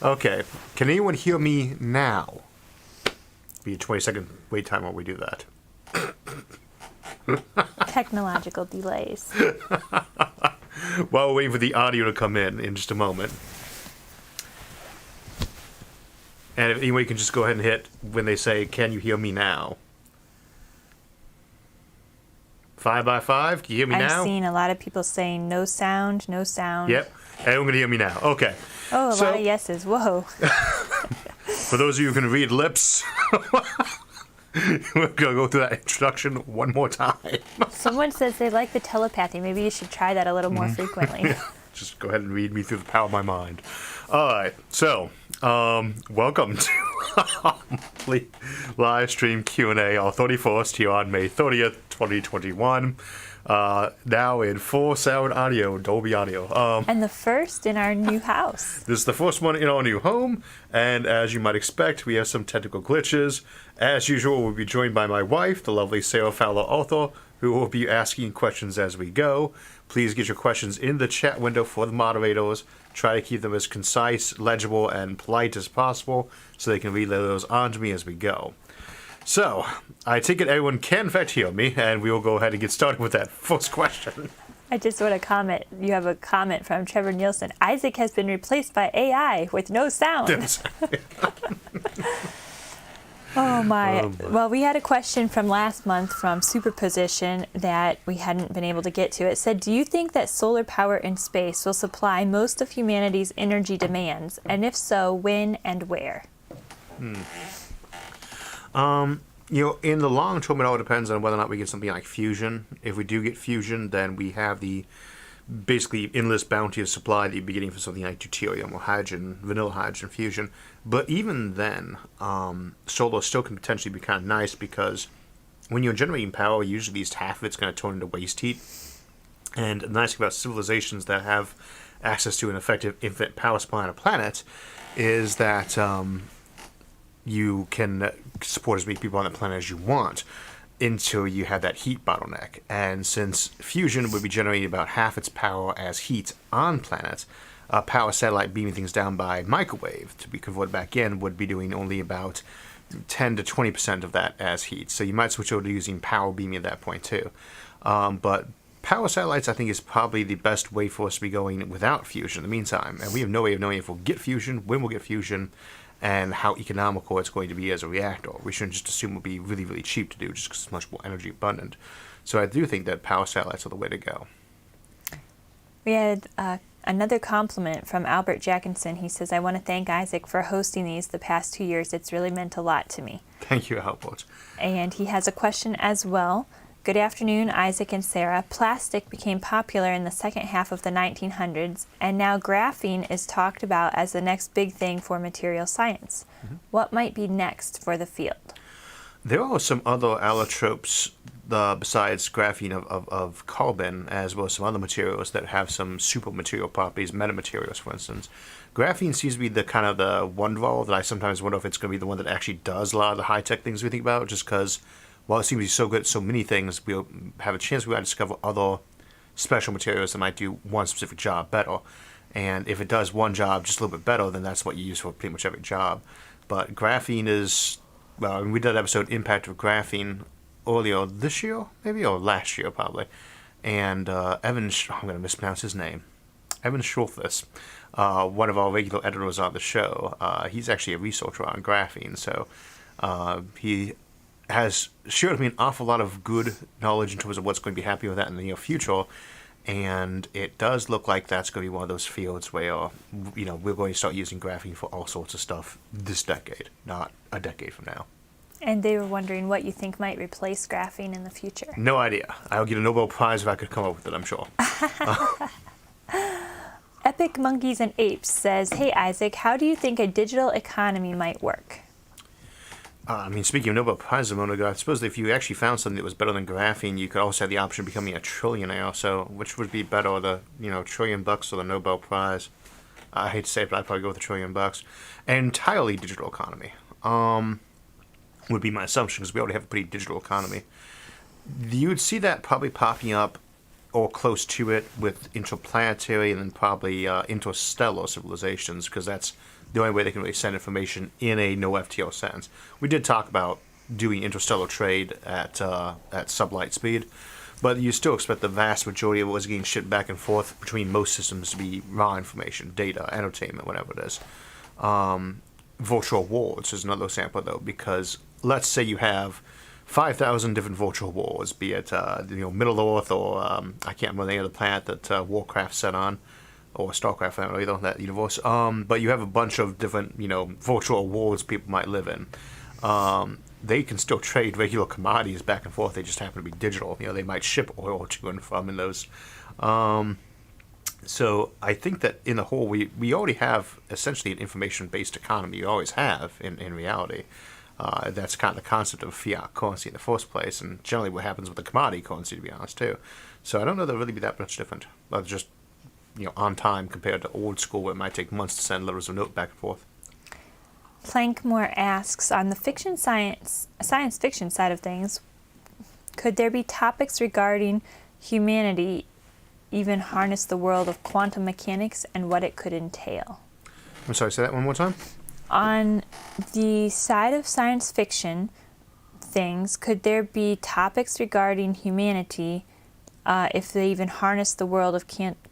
Okay. Can anyone hear me now? Be a 20-second wait time while we do that. Technological delays. While we're waiting for the audio to come in just a moment. And if anyone can just go ahead and hit when they say, "Can you hear me now?" 5 by 5. Can you hear me now? I've seen a lot of people saying no sound, no sound. Yep. Everyone can hear me now. Okay. Oh, a lot of yeses. Whoa. For those of you who can read lips, we're going to go through that introduction one more time. Someone says they like the telepathy. Maybe you should try that a little more frequently. Just go ahead and read me through the power of my mind. All right. So, welcome to Livestream Q&A, our 31st here on May 30th, 2021. Now in full sound audio, Dolby audio. And the first in our new house. This is the first one in our new home, and as you might expect, we have some technical glitches. As usual, we'll be joined by my wife, the lovely Sarah Fowler-Arthur, who will be asking questions as we go. Please get your questions in the chat window for the moderators. Try to keep them as concise, legible, and polite as possible so they can relay those on to me as we go. So, I take it everyone can in fact hear me, and we will go ahead and get started with that first question. I just want to comment. You have a comment from Trevor Nielsen. Isaac has been replaced by AI with no sound. Oh my. Well, we had a question from last month from Superposition that we hadn't been able to get to. It said, do you think that solar power in space will supply most of humanity's energy demands? And if so, when and where? In the long term, it all depends on whether or not we get something like fusion. If we do get fusion, then we have the basically endless bounty of supply that you'd be getting for something like deuterium or hydrogen, vanilla hydrogen fusion. But even then, solar still can potentially be kind of nice because when you're generating power, usually at least half of it's going to turn into waste heat. And the nice thing about civilizations that have access to an effective infinite power supply on a planet is that you can support as many people on the planet as you want until you have that heat bottleneck. And since fusion would be generating about half its power as heat on planets, a power satellite beaming things down by microwave to be converted back in would be doing only about 10 to 20% of that as heat. So you might switch over to using power beaming at that point too. But power satellites, I think, is probably the best way for us to be going without fusion in the meantime. And we have no way of knowing if we'll get fusion, when we'll get fusion, and how economical it's going to be as a reactor. We shouldn't just assume it'll be really, really cheap to do just because it's much more energy abundant. So I do think that power satellites are the way to go. We had another compliment from Albert Jackinson. He says, I want to thank Isaac for hosting these the past 2 years. It's really meant a lot to me. Thank you, Albert. And he has a question as well. Good afternoon, Isaac and Sarah. Plastic became popular in the second half of the 1900s, and now graphene is talked about as the next big thing for material science. Mm-hmm. What might be next for the field? There are some other allotropes besides graphene of carbon, as well as some other materials that have some super material properties, metamaterials, for instance. Graphene seems to be the kind of the wonderwall that I sometimes wonder if it's going to be the one that actually does a lot of the high-tech things we think about, just because while it seems to be so good at so many things, we'll have a chance we might discover other special materials that might do one specific job better. And if it does one job just a little bit better, then that's what you use for pretty much every job. But graphene is, well, we did an episode, Impact of Graphene, earlier this year, maybe, or last year, probably. And I'm going to mispronounce his name, Evan Schulthus, one of our regular editors on the show, he's actually a researcher on graphene, so he has shared with me an awful lot of good knowledge in terms of what's going to be happening with that in the near future, and it does look like that's going to be one of those fields where, we're going to start using graphene for all sorts of stuff this decade, not a decade from now. And they were wondering what you think might replace graphene in the future. No idea. I'll get a Nobel Prize if I could come up with it, I'm sure. Epic Monkeys and Apes says, hey Isaac, how do you think a digital economy might work? Speaking of Nobel Prize a moment ago, I suppose if you actually found something that was better than graphene, you could also have the option of becoming a trillionaire. So, which would be better, the $1 trillion or the Nobel Prize? I hate to say it, but I'd probably go with $1 trillion. An entirely digital economy would be my assumption, because we already have a pretty digital economy. You would see that probably popping up or close to it with interplanetary and then probably interstellar civilizations, because that's the only way they can really send information in a no FTO sense. We did talk about doing interstellar trade at sublight speed, but you still expect the vast majority of what's getting shipped back and forth between most systems to be raw information, data, entertainment, whatever it is. Virtual worlds is another example, though, because let's say you have 5,000 different virtual worlds, be it Middle Earth or I can't remember the name of the planet that Warcraft set on, or Starcraft, I don't know either, that universe. But you have a bunch of different virtual worlds people might live in. They can still trade regular commodities back and forth. They just happen to be digital. They might ship oil to and from in those. So I think that in the whole, we already have essentially an information-based economy. You always have in reality. That's kind of the concept of fiat currency in the first place, and generally what happens with the commodity currency, to be honest, too. So I don't know that it'll really be that much different. Just on time compared to old school, where it might take months to send letters of note back and forth. Plankmore asks, on the science fiction side of things, could there be topics regarding humanity even harness the world of quantum mechanics and what it could entail? I'm sorry, say that one more time? On the side of science fiction things, could there be topics regarding humanity if they even harness the world of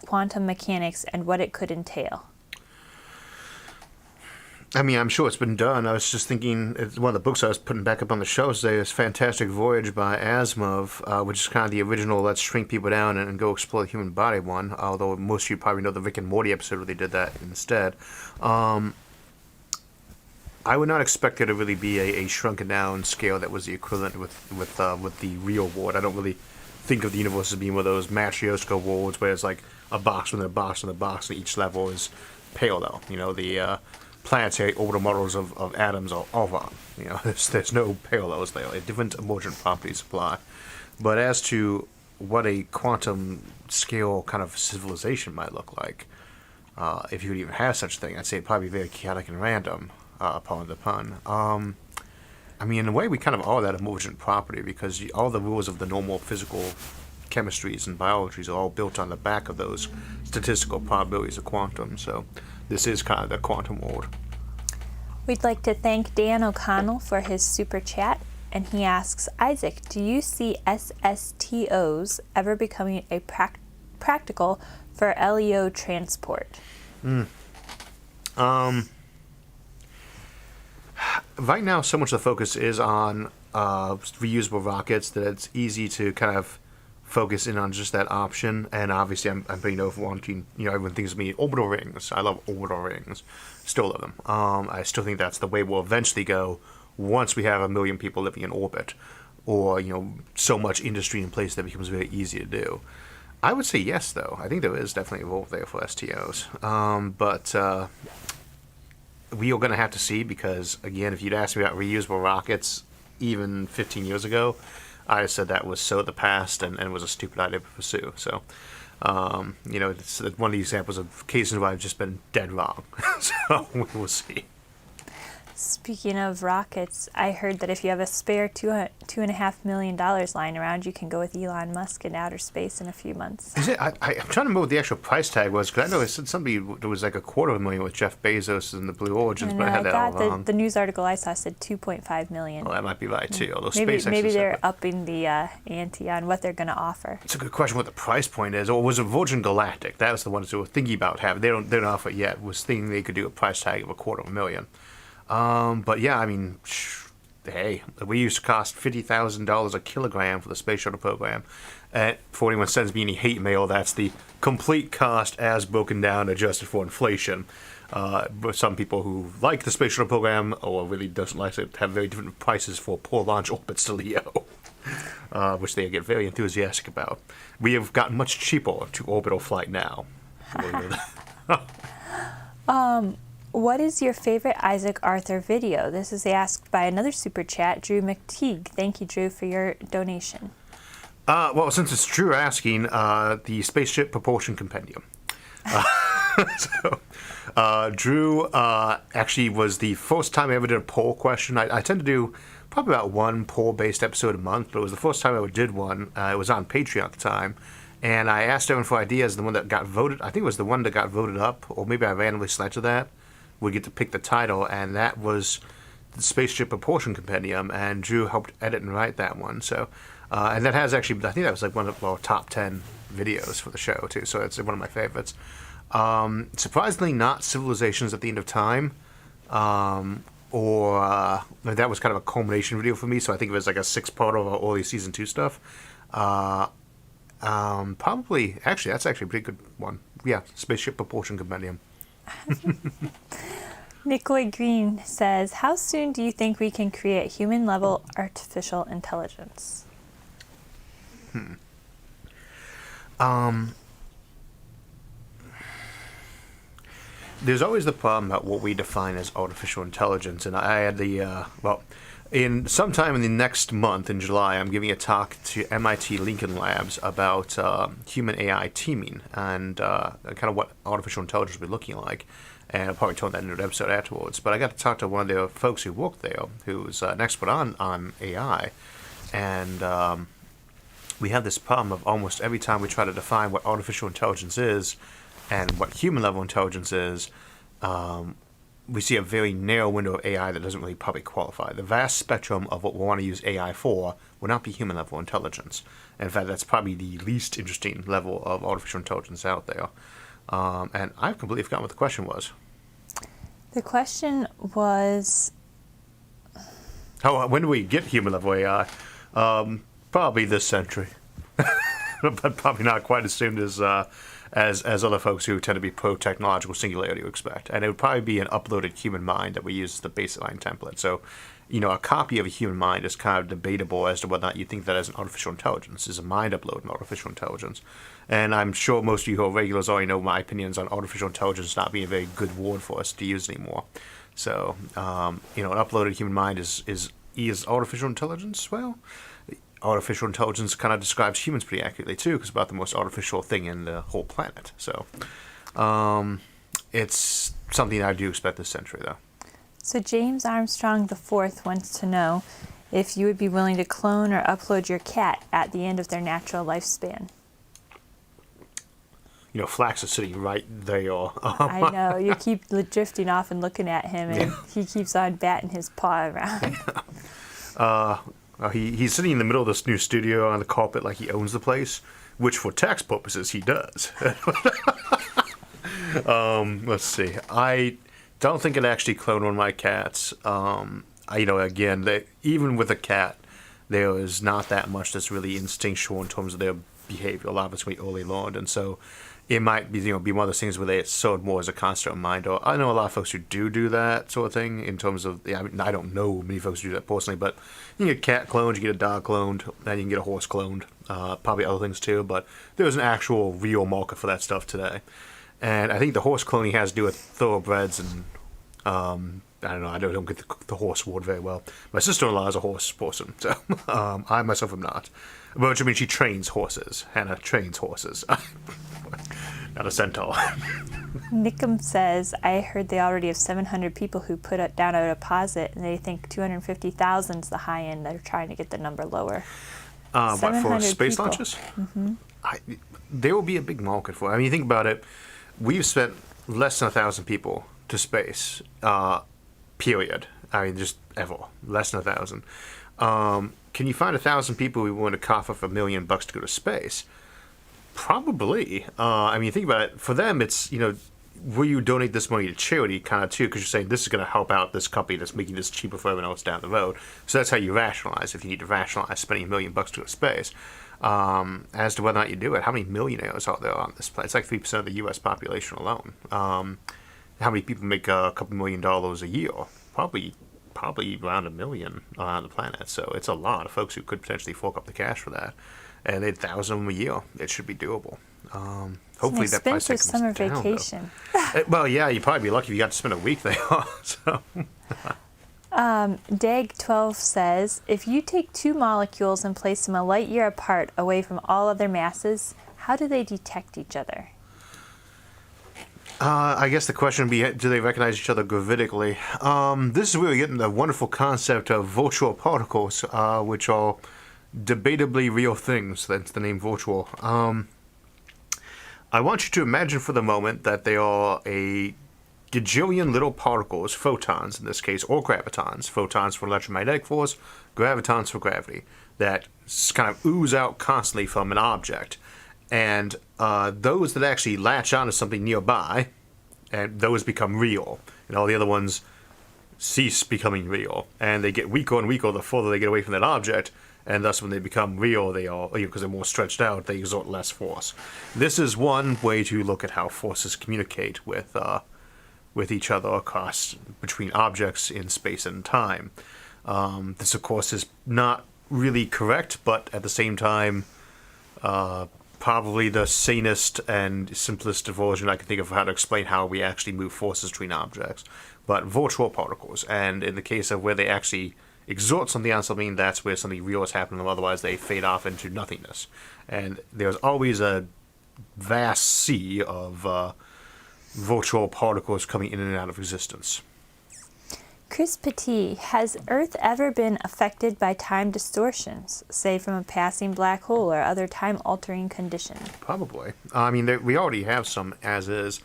quantum mechanics and what it could entail? I mean, I'm sure it's been done. I was just thinking, one of the books I was putting back up on the show today is Fantastic Voyage by Asimov, which is kind of the original Let's Shrink People Down and Go Explore the Human Body one, although most of you probably know the Rick and Morty episode where they did that instead. I would not expect there to really be a shrunken down scale that was the equivalent with the real world. I don't really think of the universe as being one of those Matryoshka worlds where it's like a box within a box within a box, and each level is parallel. The planetary orbital models of atoms are all wrong. There's no parallels there. Different emergent properties apply. But as to what a quantum scale kind of civilization might look like, if you would even have such a thing, I'd say it'd probably be very chaotic and random, upon the pun. I mean, in a way, we kind of are that emergent property because all the rules of the normal physical chemistries and biologies are all built on the back of those statistical probabilities of quantum. So this is kind of the quantum world. We'd like to thank Dan O'Connell for his super chat, and he asks, Isaac, do you see SSTOs ever becoming a practical for LEO transport? Right now, so much of the focus is on reusable rockets that it's easy to kind of focus in on just that option. And obviously, I'm pretty wanting, everyone thinks of me orbital rings. I love orbital rings. Still love them. I still think that's the way we'll eventually go once we have 1 million people living in orbit, or so much industry in place that becomes very easy to do. I would say yes, though. I think there is definitely a role there for STOs. But we are going to have to see, because, again, if you'd asked me about reusable rockets even 15 years ago, I said that was so the past and was a stupid idea to pursue. So, it's one of the examples of cases where I've just been dead wrong. So we will see. Speaking of rockets, I heard that if you have a spare $2.5 million lying around, you can go with Elon Musk in outer space in a few months. Is it? I'm trying to remember what the actual price tag was, because I know it said there was like $250,000 with Jeff Bezos and the Blue Origins, but I had that all wrong. The news article I saw said $2.5 million. Well, that might be right too. Although maybe they're upping the ante on what they're going to offer. It's a good question what the price point is. Or was it Virgin Galactic? That was the ones who were thinking about having. They don't offer it yet. Was thinking they could do a price tag of $250,000. But yeah, I mean, hey, we used to cost $50,000 a kilogram for the space shuttle program. At 41 cents being hate mail, that's the complete cost as broken down, adjusted for inflation. But some people who like the space shuttle program or really doesn't like it have very different prices for poor launch orbits to LEO, which they get very enthusiastic about. We have gotten much cheaper to orbital flight now. What is your favorite Isaac Arthur video? This is asked by another super chat, Drew McTeague. Thank you, Drew, for your donation. Well, since it's Drew asking, the Spaceship Propulsion Compendium. Drew actually was the first time I ever did a poll question. I tend to do probably about one poll-based episode a month, but it was the first time I ever did one. It was on Patreon at the time. And I asked everyone for ideas. The one that got voted, I think it was the one that got voted up, or maybe I randomly selected that. would get to pick the title, and that was the Spaceship Proportion Compendium, and Drew helped edit and write that one. So, and that has actually, I think that was like one of our top 10 videos for the show too. So it's one of my favorites. Surprisingly, not Civilizations at the End of Time, or that was kind of a culmination video for me. So I think it was like a 6-part of our early season 2 stuff. Probably, actually, that's actually a pretty good one. Yeah, Spaceship Proportion Compendium. Nicoy Green says, how soon do you think we can create human-level artificial intelligence? There's always the problem about what we define as artificial intelligence, and I had in sometime in the next month, in July, I'm giving a talk to MIT Lincoln Labs about human AI teaming and kind of what artificial intelligence will be looking like. And I'll probably turn that into an episode afterwards. But I got to talk to one of the folks who worked there, who's an expert on AI. And we have this problem of almost every time we try to define what artificial intelligence is and what human-level intelligence is, we see a very narrow window of AI that doesn't really probably qualify. The vast spectrum of what we want to use AI for will not be human-level intelligence. And in fact, that's probably the least interesting level of artificial intelligence out there. And I've completely forgotten what the question was. The question was... When do we get human-level AI? Probably this century. But probably not quite as soon as other folks who tend to be pro-technological singularity would expect. And it would probably be an uploaded human mind that we use as the baseline template. So, a copy of a human mind is kind of debatable as to whether or not you think that as an artificial intelligence. Is a mind upload an artificial intelligence? And I'm sure most of you who are regulars already know my opinions on artificial intelligence not being a very good word for us to use anymore. So, an uploaded human mind is artificial intelligence? Well, artificial intelligence kind of describes humans pretty accurately too, because it's about the most artificial thing in the whole planet. So, it's something I do expect this century, though. So James Armstrong IV wants to know if you would be willing to clone or upload your cat at the end of their natural lifespan. Flax is sitting right there. I know. You keep drifting off and looking at him, and he keeps on batting his paw around. He's sitting in the middle of this new studio on the carpet like he owns the place, which for tax purposes he does. Let's see. I don't think I'd actually clone one of my cats. Again, even with a cat, there is not that much that's really instinctual in terms of their behavior. A lot of it's going to be early learned, and so it might be be one of those things where it's sold more as a constant reminder. I know a lot of folks who do that sort of thing in terms of, I don't know many folks who do that personally, but you can get a cat cloned, you get a dog cloned, and you can get a horse cloned, probably other things too, but there's an actual real market for that stuff today. And I think the horse cloning has to do with thoroughbreds and, I don't know, I don't get the horse word very well. My sister-in-law is a horse person, so I myself am not. But which means she trains horses. Hannah trains horses. Not a centaur. Nickum says, I heard they already have 700 people who put down a deposit, and they think 250,000 is the high end. They're trying to get the number lower. What, for space people. launches? Mm-hmm. There will be a big market for it. I mean, you think about it. We've spent less than 1,000 people to space, period. I mean, just ever. Less than 1,000. Can you find 1,000 people who want to cough up $1 million to go to space? Probably. I mean, think about it. For them, it's, will you donate this money to charity kind of too? Because you're saying this is going to help out this company that's making this cheaper for everyone else down the road. So that's how you rationalize. If you need to rationalize spending $1 million to go to space. As to whether or not you do it, how many millionaires are there on this planet? It's like 3% of the U.S. population alone. How many people make a couple $1 million a year? Probably around 1 million on the planet. So it's a lot of folks who could potentially fork up the cash for that. And 1,000 of them a year. It should be doable. Hopefully that price tag comes summer down, vacation. Well, yeah, you'd probably be lucky if you got to spend a week there. So. Dag12 says, if you take two molecules and place them a light year apart away from all other masses, how do they detect each other? I guess the question would be, do they recognize each other gravitically? This is where we get into the wonderful concept of virtual particles, which are debatably real things. That's the name virtual. I want you to imagine for the moment that they are a gajillion little particles, photons in this case, or gravitons, photons for electromagnetic force, gravitons for gravity, that kind of ooze out constantly from an object. And those that actually latch onto something nearby, and those become real, and all the other ones cease becoming real, and they get weaker and weaker the further they get away from that object, and thus when they become real, they are, because they're more stretched out, they exert less force. This is one way to look at how forces communicate with each other across between objects in space and time. This, of course, is not really correct, but at the same time, probably the sanest and simplest version I can think of how to explain how we actually move forces between objects. But virtual particles, and in the case of where they actually exert something on something, that's where something real is happening, otherwise they fade off into nothingness. And there's always a vast sea of virtual particles coming in and out of existence. Chris Petit, has Earth ever been affected by time distortions, say from a passing black hole or other time-altering condition? Probably. I mean, we already have some as is.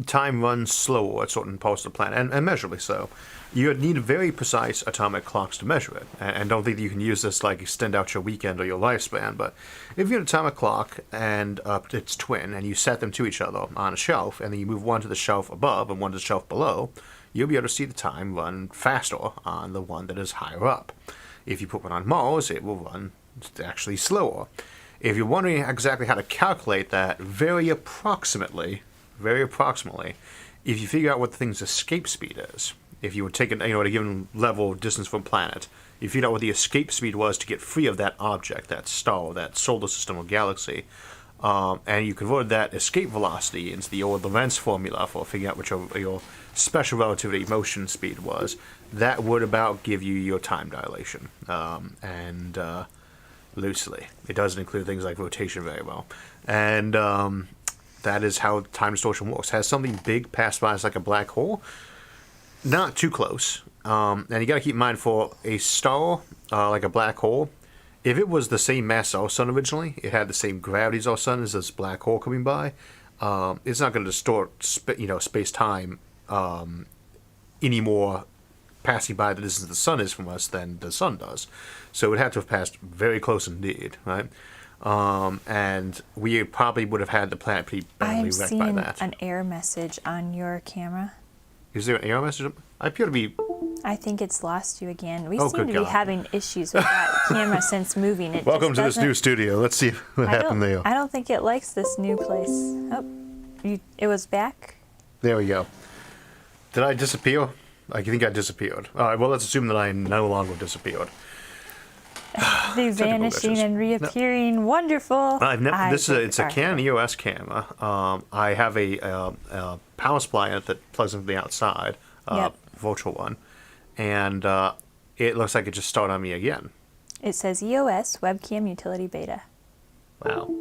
Time runs slower at certain parts of the planet, and measurably so. You need very precise atomic clocks to measure it, and don't think that you can use this like extend out your weekend or your lifespan, but if you have an atomic clock and its twin, and you set them to each other on a shelf, and then you move one to the shelf above and one to the shelf below, you'll be able to see the time run faster on the one that is higher up. If you put one on Mars, it will run actually slower. If you're wondering exactly how to calculate that, very approximately, if you figure out what the thing's escape speed is, if you would take it, at a given level of distance from a planet, you figure out what the escape speed was to get free of that object, that star, that solar system or galaxy, and you converted that escape velocity into the old Lorentz formula for figuring out what your special relativity motion speed was, that would about give you your time dilation. Loosely. It doesn't include things like rotation very well. And that is how time distortion works. Has something big pass by us like a black hole, not too close. And you got to keep in mind, for a star like a black hole, if it was the same mass as our sun originally, it had the same gravity as our sun as this black hole coming by, it's not going to distort space-time any more passing by the distance the sun is from us than the sun does. So it would have to have passed very close indeed, right? And we probably would have had the planet pretty badly wrecked by that. I'm seeing an error message on your camera. Is there an error message? I appear to be... I think it's lost you again. We Oh, seem good to be God. having issues with that camera since moving. It Welcome just to this new studio. Let's see what happened there. I don't think it likes this new place. Oh, it was back? There we go. Did I disappear? I think I disappeared. All right, well, let's assume that I no longer disappeared. The vanishing glitches. and reappearing. Wonderful. It's a Canon EOS camera. I have a power supply that plugs into the outside, virtual one, and it looks like it just started on me again. It says EOS webcam utility beta. Wow.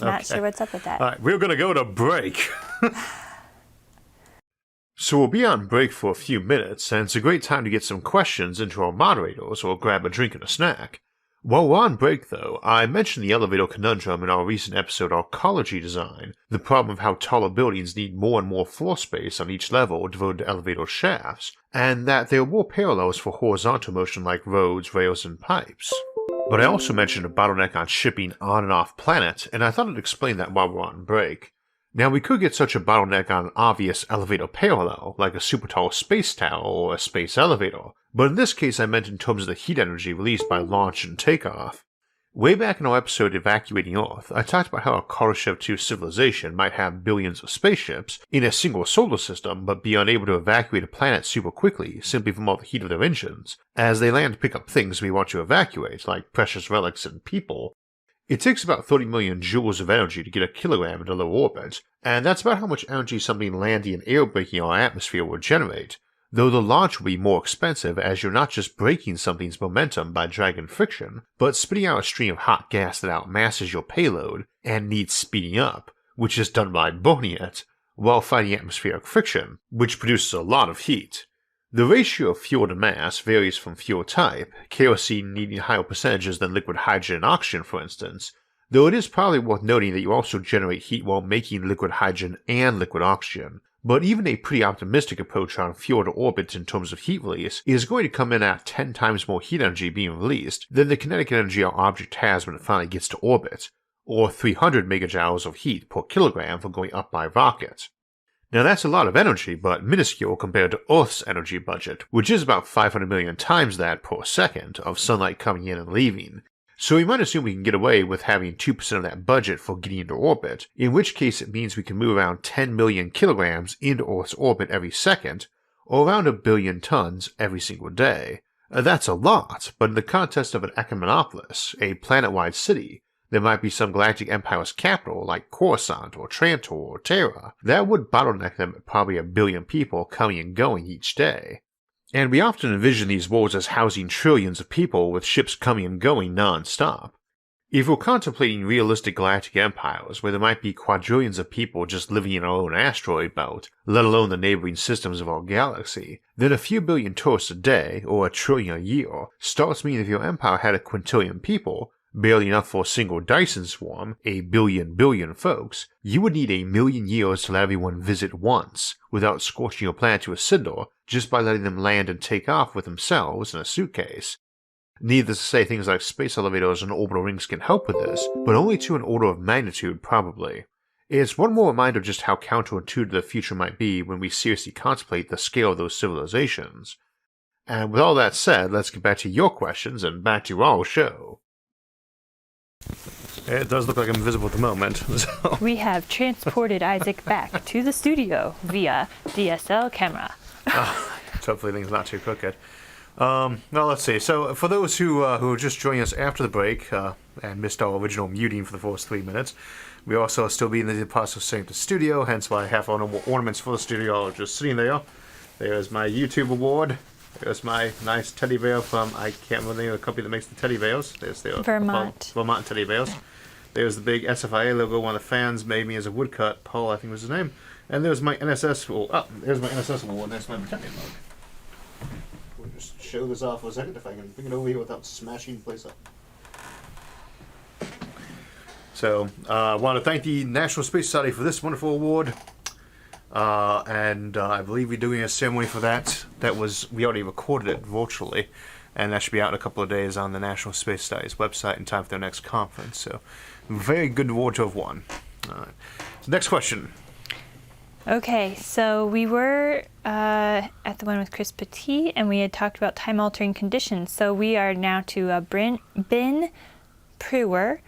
Not sure what's up with that. All right, we're going to go to break. So we'll be on break for a few minutes, and it's a great time to get some questions into our moderators or grab a drink and a snack. While we're on break, though, I mentioned the elevator conundrum in our recent episode Arcology Design, the problem of how taller buildings need more and more floor space on each level devoted to elevator shafts, and that there are more parallels for horizontal motion like roads, rails, and pipes. But I also mentioned a bottleneck on shipping on and off planet, and I thought I'd explain that while we're on break. Now, we could get such a bottleneck on an obvious elevator parallel, like a super tall space tower or a space elevator, but in this case I meant in terms of the heat energy released by launch and takeoff. Way back in our episode Evacuating Earth, I talked about how a Kardashev 2 civilization might have billions of spaceships in a single solar system, but be unable to evacuate a planet super quickly simply from all the heat of their engines, as they land to pick up things we want to evacuate, like precious relics and people. It takes about 30 million joules of energy to get a kilogram into low orbit, and that's about how much energy something landing and air braking our atmosphere would generate, though the launch will be more expensive as you're not just braking something's momentum by dragging friction, but spitting out a stream of hot gas that outmasses your payload and needs speeding up, which is done by burning it, while fighting atmospheric friction, which produces a lot of heat. The ratio of fuel to mass varies from fuel type, kerosene needing higher percentages than liquid hydrogen and oxygen for instance, though it is probably worth noting that you also generate heat while making liquid hydrogen and liquid oxygen. But even a pretty optimistic approach on fewer orbits in terms of heat release is going to come in at 10 times more heat energy being released than the kinetic energy our object has when it finally gets to orbit, or 300 megajoules of heat per kilogram for going up by rocket. Now that's a lot of energy, but minuscule compared to Earth's energy budget, which is about 500 million times that per second of sunlight coming in and leaving. So we might assume we can get away with having 2% of that budget for getting into orbit, in which case it means we can move around 10 million kilograms into Earth's orbit every second, or around 1 billion tons every single day. That's a lot, but in the context of an economonopolis, a planet-wide city, there might be some galactic empire's capital like Coruscant or Trantor or Terra, that would bottleneck them at probably 1 billion people coming and going each day. And we often envision these worlds as housing trillions of people with ships coming and going non-stop. If we're contemplating realistic galactic empires where there might be quadrillions of people just living in our own asteroid belt, let alone the neighboring systems of our galaxy, then a few billion tourists a day, or 1 trillion a year, starts meaning if your empire had 1 quintillion people, barely enough for a single Dyson swarm, 1 billion folks, you would need 1 million years to let everyone visit once, without scorching your planet to a cinder, just by letting them land and take off with themselves in a suitcase. Needless to say, things like space elevators and orbital rings can help with this, but only to an order of magnitude probably. It's one more reminder of just how counterintuitive the future might be when we seriously contemplate the scale of those civilizations. And with all that said, let's get back to your questions and back to our show. It does look like I'm invisible at the moment. So. We have transported Isaac back to the studio via DSL camera. Hopefully things not too crooked. Well, let's see. So for those who are just joining us after the break and missed our original muting for the first 3 minutes, we also still be in the process of setting up the studio, hence why half our normal ornaments for the studio are just sitting there. There's my YouTube award. There's my nice teddy bear from, I can't remember the name of the company that makes the teddy bears. There's their Vermont. Vermont teddy bears. There's the big SFIA logo one of the fans made me as a woodcut. Paul, I think was his name. And there's my NSS award. Oh, there's my NSS award. There's my Britannia mug. We'll just show this off for a second if I can bring it over here without smashing the place up. So, I want to thank the National Space Society for this wonderful award. And I believe we're doing a ceremony for that. We already recorded it virtually, and that should be out in a couple of days on the National Space Society's website in time for their next conference. So, very good award to have won. All right. So next question. Okay, so we were at the one with Chris Petit, and we had talked about time-altering conditions. So we are now to Ben Prewer.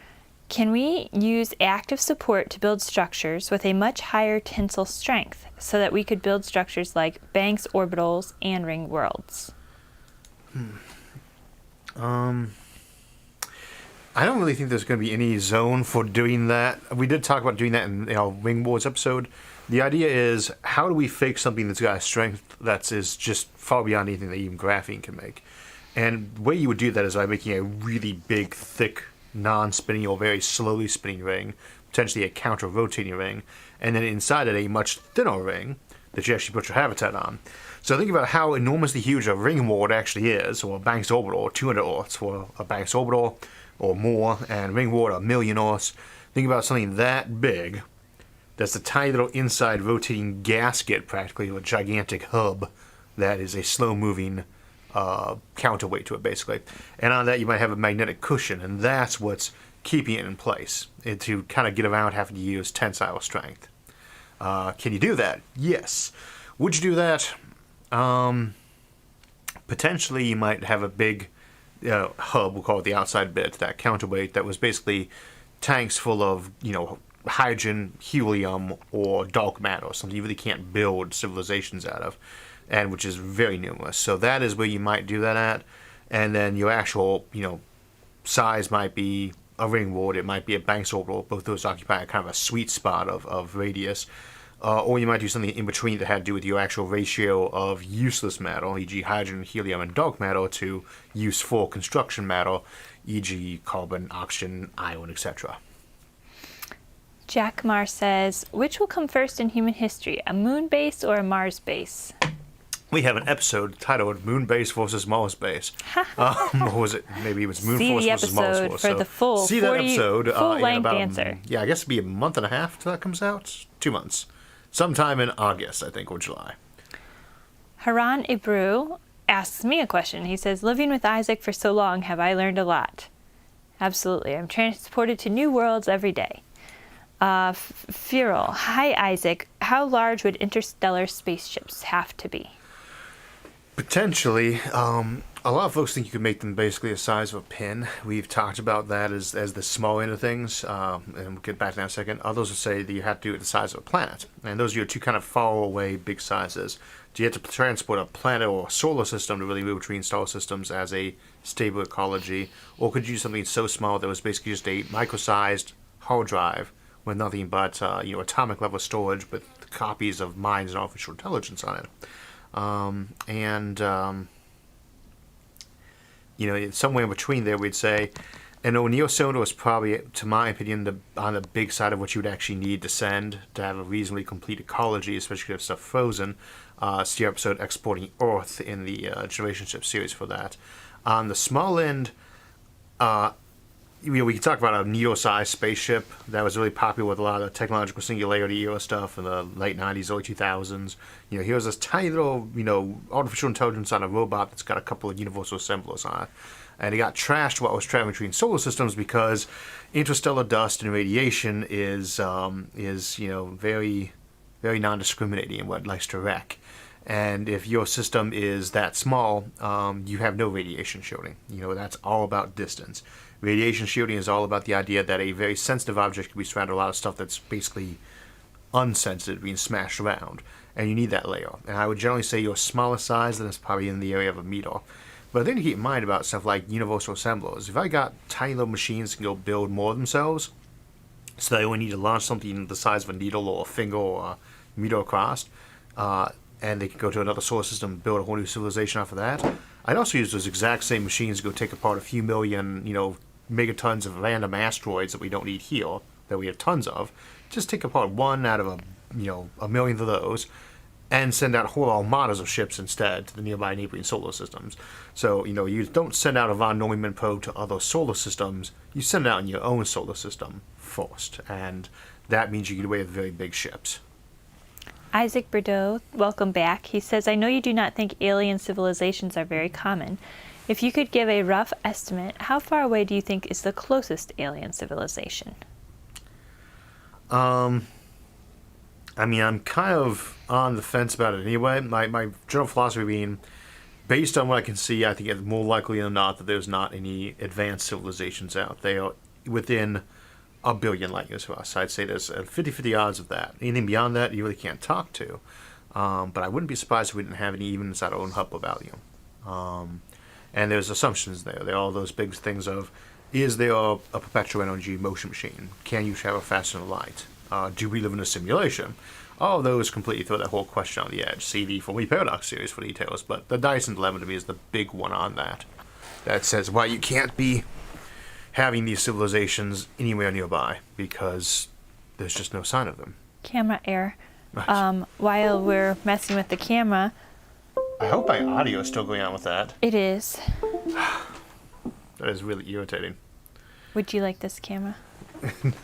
Can we use active support to build structures with a much higher tensile strength so that we could build structures like Banks orbitals and ring worlds? I don't really think there's going to be any zone for doing that. We did talk about doing that in our ring worlds episode. The idea is, how do we fake something that's got a strength that is just far beyond anything that even graphene can make? And the way you would do that is by making a really big, thick, non-spinning or very slowly spinning ring, potentially a counter-rotating ring, and then inside it a much thinner ring that you actually put your habitat on. So think about how enormously huge a ring world actually is, or a Banks orbital, or 200 Earths for a Banks orbital, or more, and ring world 1 million Earths. Think about something that big. That's a tiny little inside rotating gasket, practically, a gigantic hub that is a slow-moving counterweight to it, basically. And on that, you might have a magnetic cushion, and that's what's keeping it in place, to kind of get around having to use tensile strength. Can you do that? Yes. Would you do that? Potentially, you might have a big hub, we'll call it the outside bit, that counterweight, that was basically tanks full of, hydrogen, helium, or dark matter, something you really can't build civilizations out of, and which is very numerous. So that is where you might do that at, and then your actual, size might be a ring world, it might be a Banks orbital, both those occupy kind of a sweet spot of radius, or you might do something in between that had to do with your actual ratio of useless matter, e.g. hydrogen, helium, and dark matter, to useful construction matter, e.g. carbon, oxygen, iron, etc. Jack Marr says, which will come first in human history, a moon base or a Mars base? we have an episode titled Moon Base versus Mars Base. Or was it? Maybe it was Moon See Force the versus Mars episode Force. for the full see 40 that episode full-length in about answer. Yeah, I guess it'd be a month and a half till that comes out. 2 months. Sometime in August, I think, or July. Haran Ibru asks me a question. He says, living with Isaac for so long, have I learned a lot? Absolutely. I'm transported to new worlds every day. Furel, hi Isaac. How large would interstellar spaceships have to be? Potentially. A lot of folks think you could make them basically the size of a pin. We've talked about that as the small end of things, and we'll get back to that in a second. Others would say that you have to do it the size of a planet. And those are your two kind of far away big sizes. Do you have to transport a planet or a solar system to really move between star systems as a stable ecology? Or could you do something so small that was basically just a micro-sized hard drive with nothing but atomic level storage with copies of minds and artificial intelligence on it? Somewhere in between there, we'd say an O'Neill cylinder was probably, to my opinion, on the big side of what you would actually need to send to have a reasonably complete ecology, especially if stuff frozen. See our episode Exporting Earth in the Generation Ship series for that. On the small end, we can talk about a Neo-sized spaceship that was really popular with a lot of the technological singularity era stuff in the late 90s, early 2000s. Here's this tiny little, artificial intelligence on a robot that's got a couple of universal assemblers on it. And it got trashed while it was traveling between solar systems because interstellar dust and radiation is very, very non-discriminating in what it likes to wreck. And if your system is that small, you have no radiation shielding. That's all about distance. Radiation shielding is all about the idea that a very sensitive object can be surrounded with a lot of stuff that's basically unsensitive, being smashed around. And you need that layer. And I would generally say your smaller size, then it's probably in the area of a meter. But then you keep in mind about stuff like universal assemblers. If I got tiny little machines that can go build more themselves, so they only need to launch something the size of a needle or a finger or a meter across, and they can go to another solar system and build a whole new civilization off of that. I'd also use those exact same machines to go take apart a few million, megatons of random asteroids that we don't need here, that we have tons of. Just take apart one out of a million of those, and send out whole armadas of ships instead to the nearby neighboring solar systems. So, you don't send out a von Neumann probe to other solar systems. You send it out in your own solar system first, and that means you get away with very big ships. Isaac Bordeaux, welcome back. He says, I know you do not think alien civilizations are very common. If you could give a rough estimate, how far away do you think is the closest alien civilization? I'm kind of on the fence about it anyway. My general philosophy being, based on what I can see, I think it's more likely than not that there's not any advanced civilizations out. They are within a billion light years of us. I'd say there's a 50-50 odds of that. Anything beyond that, you really can't talk to. But I wouldn't be surprised if we didn't have any even inside our own Hubble value. And there's assumptions there. There are all those big things of, is there a perpetual energy motion machine? Can you travel faster than light? Do we live in a simulation? All those completely throw that whole question on the edge. See the Fermi Paradox series for details. But the Dyson Dilemma to me is the big one on that. That says why you can't be having these civilizations anywhere nearby because there's just no sign of them. Camera error. Right. While we're messing with the camera, I hope my audio is still going on with that. it is. That is really irritating. Would you like this camera?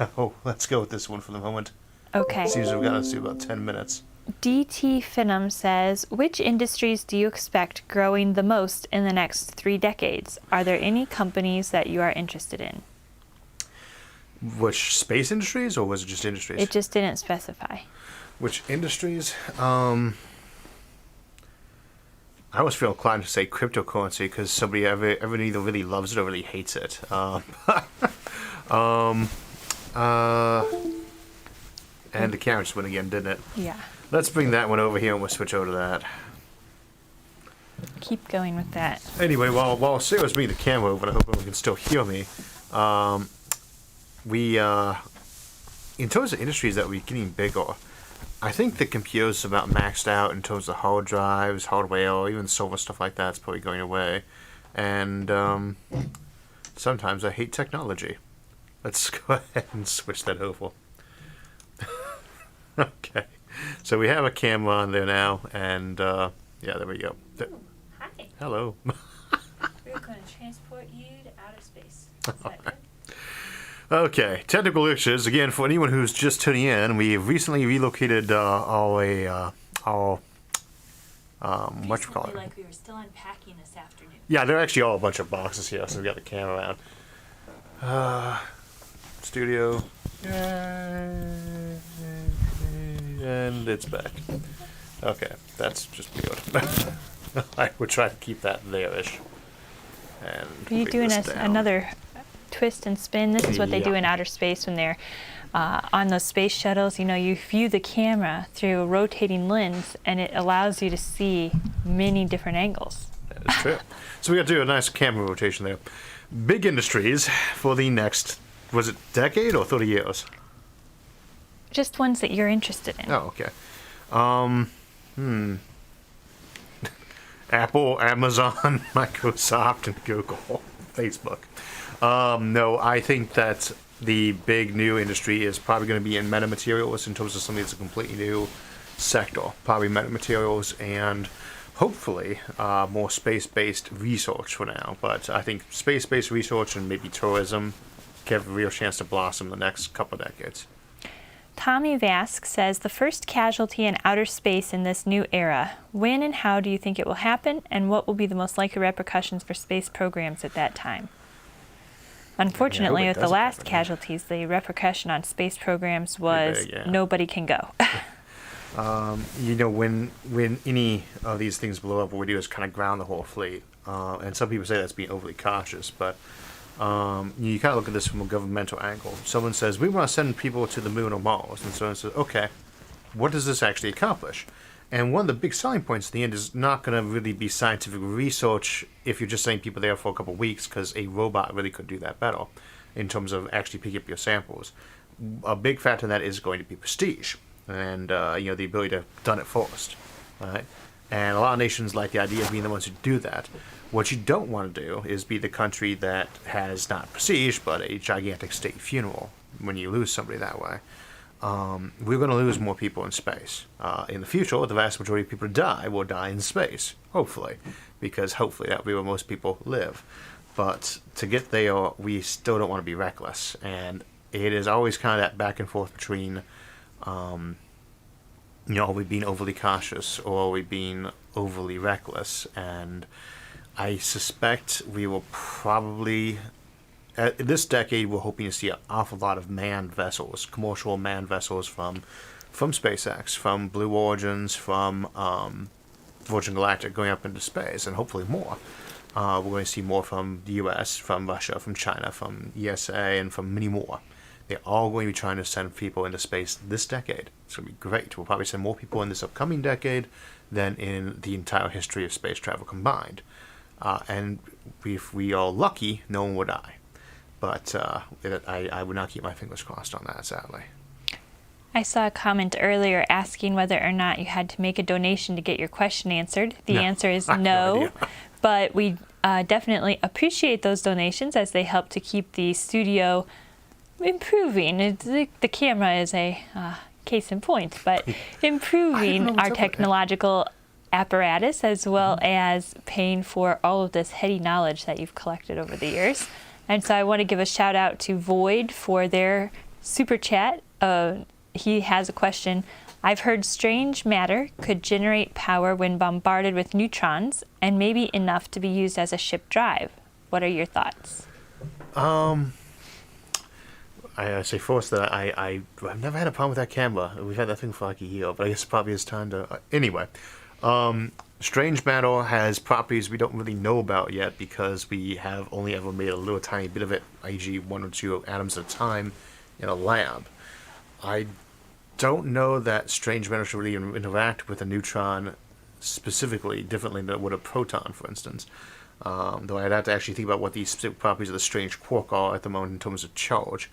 No, let's go with this one for the moment. Okay. Seems we've got us to about 10 minutes. DT Finham says, which industries do you expect growing the most in the next 3 decades? Are there any companies that you are interested in? Which space industries, or was it just industries? It just didn't specify. Which industries? I always feel inclined to say cryptocurrency because somebody everyone either really loves it or really hates it. And the camera just went again, didn't it? Yeah. Let's bring that one over here and we'll switch over to that. Keep going with that. Anyway, while Sarah's bringing the camera over, I hope everyone can still hear me. In terms of industries that we're getting bigger, I think the computers are about maxed out in terms of hard drives, hardware, or even server stuff like that's probably going away. And sometimes I hate technology. Let's go ahead and switch that over. Okay. So we have a camera on there now, and Yeah, there we go. Hi. Hello. We're going to transport you to outer space. Is that good? Okay, technical issues. Again, for anyone who's just tuning in, we recently relocated our whatchamacallit. Like we were still unpacking this afternoon. Yeah, they're actually all a bunch of boxes here, so we got the camera around. Studio. And it's back. Okay, that's just weird. I would try to keep that there-ish. And Are you doing another twist and spin? This is what they do Yeah. in outer space when they're on those space shuttles. You know, you view the camera through a rotating lens, and it allows you to see many different angles. That is true. So we got to do a nice camera rotation there. Big industries for the next, was it decade or 30 years? Just ones that you're interested in. Oh, okay. Apple, Amazon, Microsoft, and Google, Facebook. No, I think that the big new industry is probably going to be in metamaterials in terms of something that's a completely new sector. Probably metamaterials and hopefully more space-based research for now. But I think space-based research and maybe tourism have a real chance to blossom in the next couple of decades. Tommy Vask says, the first casualty in outer space in this new era. When and how do you think it will happen, and what will be the most likely repercussions for space programs at that time? Unfortunately, with the last casualties, the repercussion on space programs was nobody can go. You know, when any of these things blow up, what we do is kind of ground the whole fleet. And some people say that's being overly cautious, but you kind of look at this from a governmental angle. Someone says, we want to send people to the moon or Mars. And someone says, okay, what does this actually accomplish? And one of the big selling points at the end is not going to really be scientific research if you're just sending people there for a couple of weeks, because a robot really could do that better in terms of actually picking up your samples. A big factor in that is going to be prestige and you know, the ability to done it first, right? And a lot of nations like the idea of being the ones who do that. What you don't want to do is be the country that has not prestige but a gigantic state funeral when you lose somebody that way. We're going to lose more people in space. In the future, the vast majority of people who die will die in space, hopefully, because hopefully that will be where most people live. But to get there, we still don't want to be reckless. And it is always kind of that back and forth between, you know, are we being overly cautious or are we being overly reckless? And I suspect we will probably... this decade, we're hoping to see an awful lot of manned vessels, commercial manned vessels from SpaceX, from Blue Origins, from Virgin Galactic going up into space, and hopefully more. We're going to see more from the U.S., from Russia, from China, from ESA, and from many more. They're all going to be trying to send people into space this decade. It's going to be great. We'll probably send more people in this upcoming decade than in the entire history of space travel combined. And if we are lucky, no one will die. But I would not keep my fingers crossed on that, sadly. I saw a comment earlier asking whether or not you had to make a donation to get your question answered. The answer is no, but we definitely appreciate those donations as they help to keep the studio improving. The camera is a case in point, but improving our technological apparatus as well as paying for all of this heady knowledge that you've collected over the years. And so I want to give a shout out to Void for their super chat. He has a question. I've heard strange matter could generate power when bombarded with neutrons and maybe enough to be used as a ship drive. What are your thoughts? I say first that I've never had a problem with that camera. We've had that thing for like a year, but I guess probably it's time to... anyway, strange matter has properties we don't really know about yet because we have only ever made a little tiny bit of it, e.g. 1 or 2 atoms at a time in a lab. I don't know that strange matter should really interact with a neutron specifically differently than it would a proton, for instance. Though I'd have to actually think about what the specific properties of the strange quark are at the moment in terms of charge.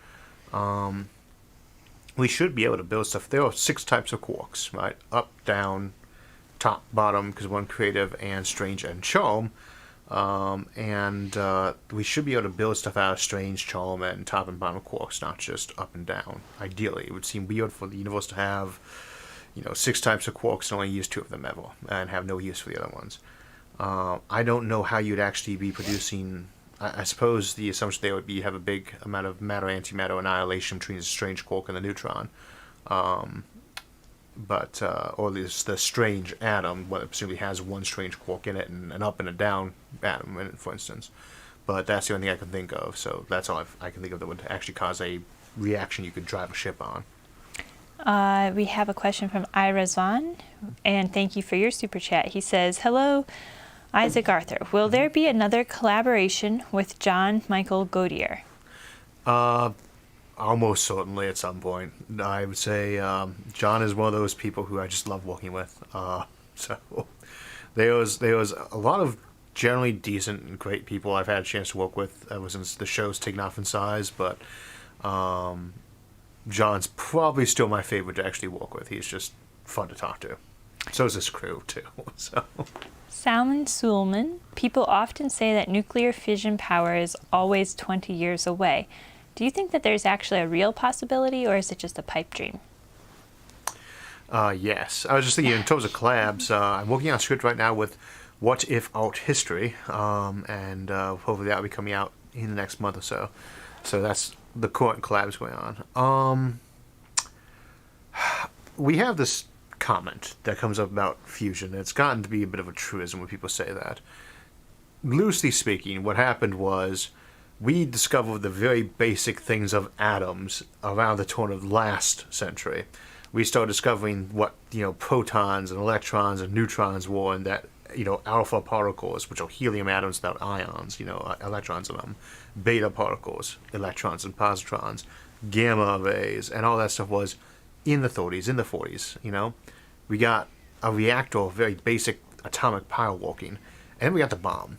We should be able to build stuff. There are 6 types of quarks, right? Up, down, top, bottom, because one creative, and strange and charm. We should be able to build stuff out of strange, charm, and top and bottom quarks, not just up and down. Ideally, it would seem weird for the universe to have 6 types of quarks and only use 2 of them ever, and have no use for the other ones. I don't know how you'd actually be producing. I suppose the assumption there would be you have a big amount of matter-antimatter annihilation between the strange quark and the neutron, or the strange atom, what presumably has one strange quark in it and an up and a down atom in it, for instance. But that's the only thing I can think of. So that's all I can think of that would actually cause a reaction you could drive a ship on. We have a question from Ira Zwan, and thank you for your super chat. He says, "Hello, Isaac Arthur. Will there be another collaboration with John Michael Godier?" Almost certainly at some point. I would say John is one of those people who I just love working with. So there was a lot of generally decent and great people I've had a chance to work with ever since the show's taken off in size, but John's probably still my favorite to actually work with. He's just fun to talk to. So is this crew, too. So. Salman Sulman, people often say that nuclear fission power is always 20 years away. Do you think that there's actually a real possibility, or is it just a pipe dream? Yes. I was just thinking in terms of collabs, I'm working on a script right now with What If Art History, and hopefully that will be coming out in the next month or so. So that's the current collabs going on. We have this comment that comes up about fusion. It's gotten to be a bit of a truism when people say that. Loosely speaking, what happened was we discovered the very basic things of atoms around the turn of last century. We started discovering what protons and electrons and neutrons were, and that alpha particles, which are helium atoms without ions, electrons in them, beta particles, electrons and positrons, gamma rays, and all that stuff was in the 30s, in the 40s. We got a reactor, very basic atomic pile working, and we got the bomb.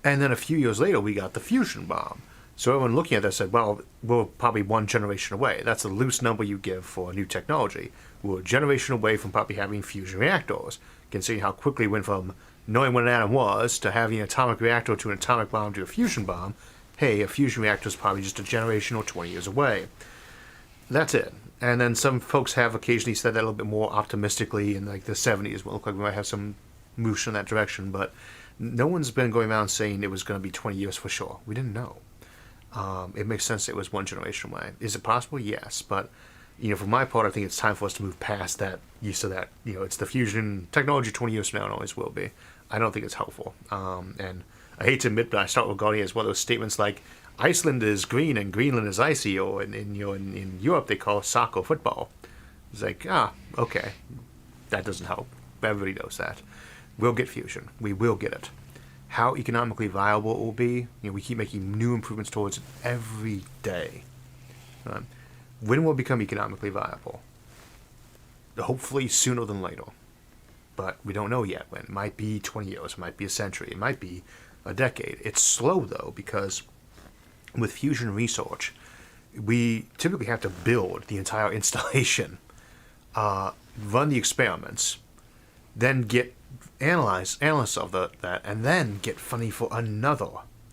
And then a few years later, we got the fusion bomb. So everyone looking at that said, well, we're probably one generation away. That's a loose number you give for a new technology. We're a generation away from probably having fusion reactors. Considering how quickly it went from knowing what an atom was to having an atomic reactor to an atomic bomb to a fusion bomb, hey, a fusion reactor is probably just a generation or 20 years away. That's it. And then some folks have occasionally said that a little bit more optimistically in like the 70s. Well, look like we might have some moves in that direction, but no one's been going around saying it was going to be 20 years for sure. We didn't know. It makes sense it was one generation away. Is it possible? Yes. But, for my part, I think it's time for us to move past that use of that. It's the fusion technology 20 years from now and always will be. I don't think it's helpful. And I hate to admit, but I start regarding it as one of those statements like Iceland is green and Greenland is icy, or in Europe they call soccer football. It's like, okay. That doesn't help. Everybody knows that. We'll get fusion. We will get it. How economically viable it will be, we keep making new improvements towards it every day. When will it become economically viable? Hopefully sooner than later. But we don't know yet when. It might be 20 years. It might be a century. It might be a decade. It's slow, though, because with fusion research, we typically have to build the entire installation, run the experiments, then get analysis of that, and then get funding for another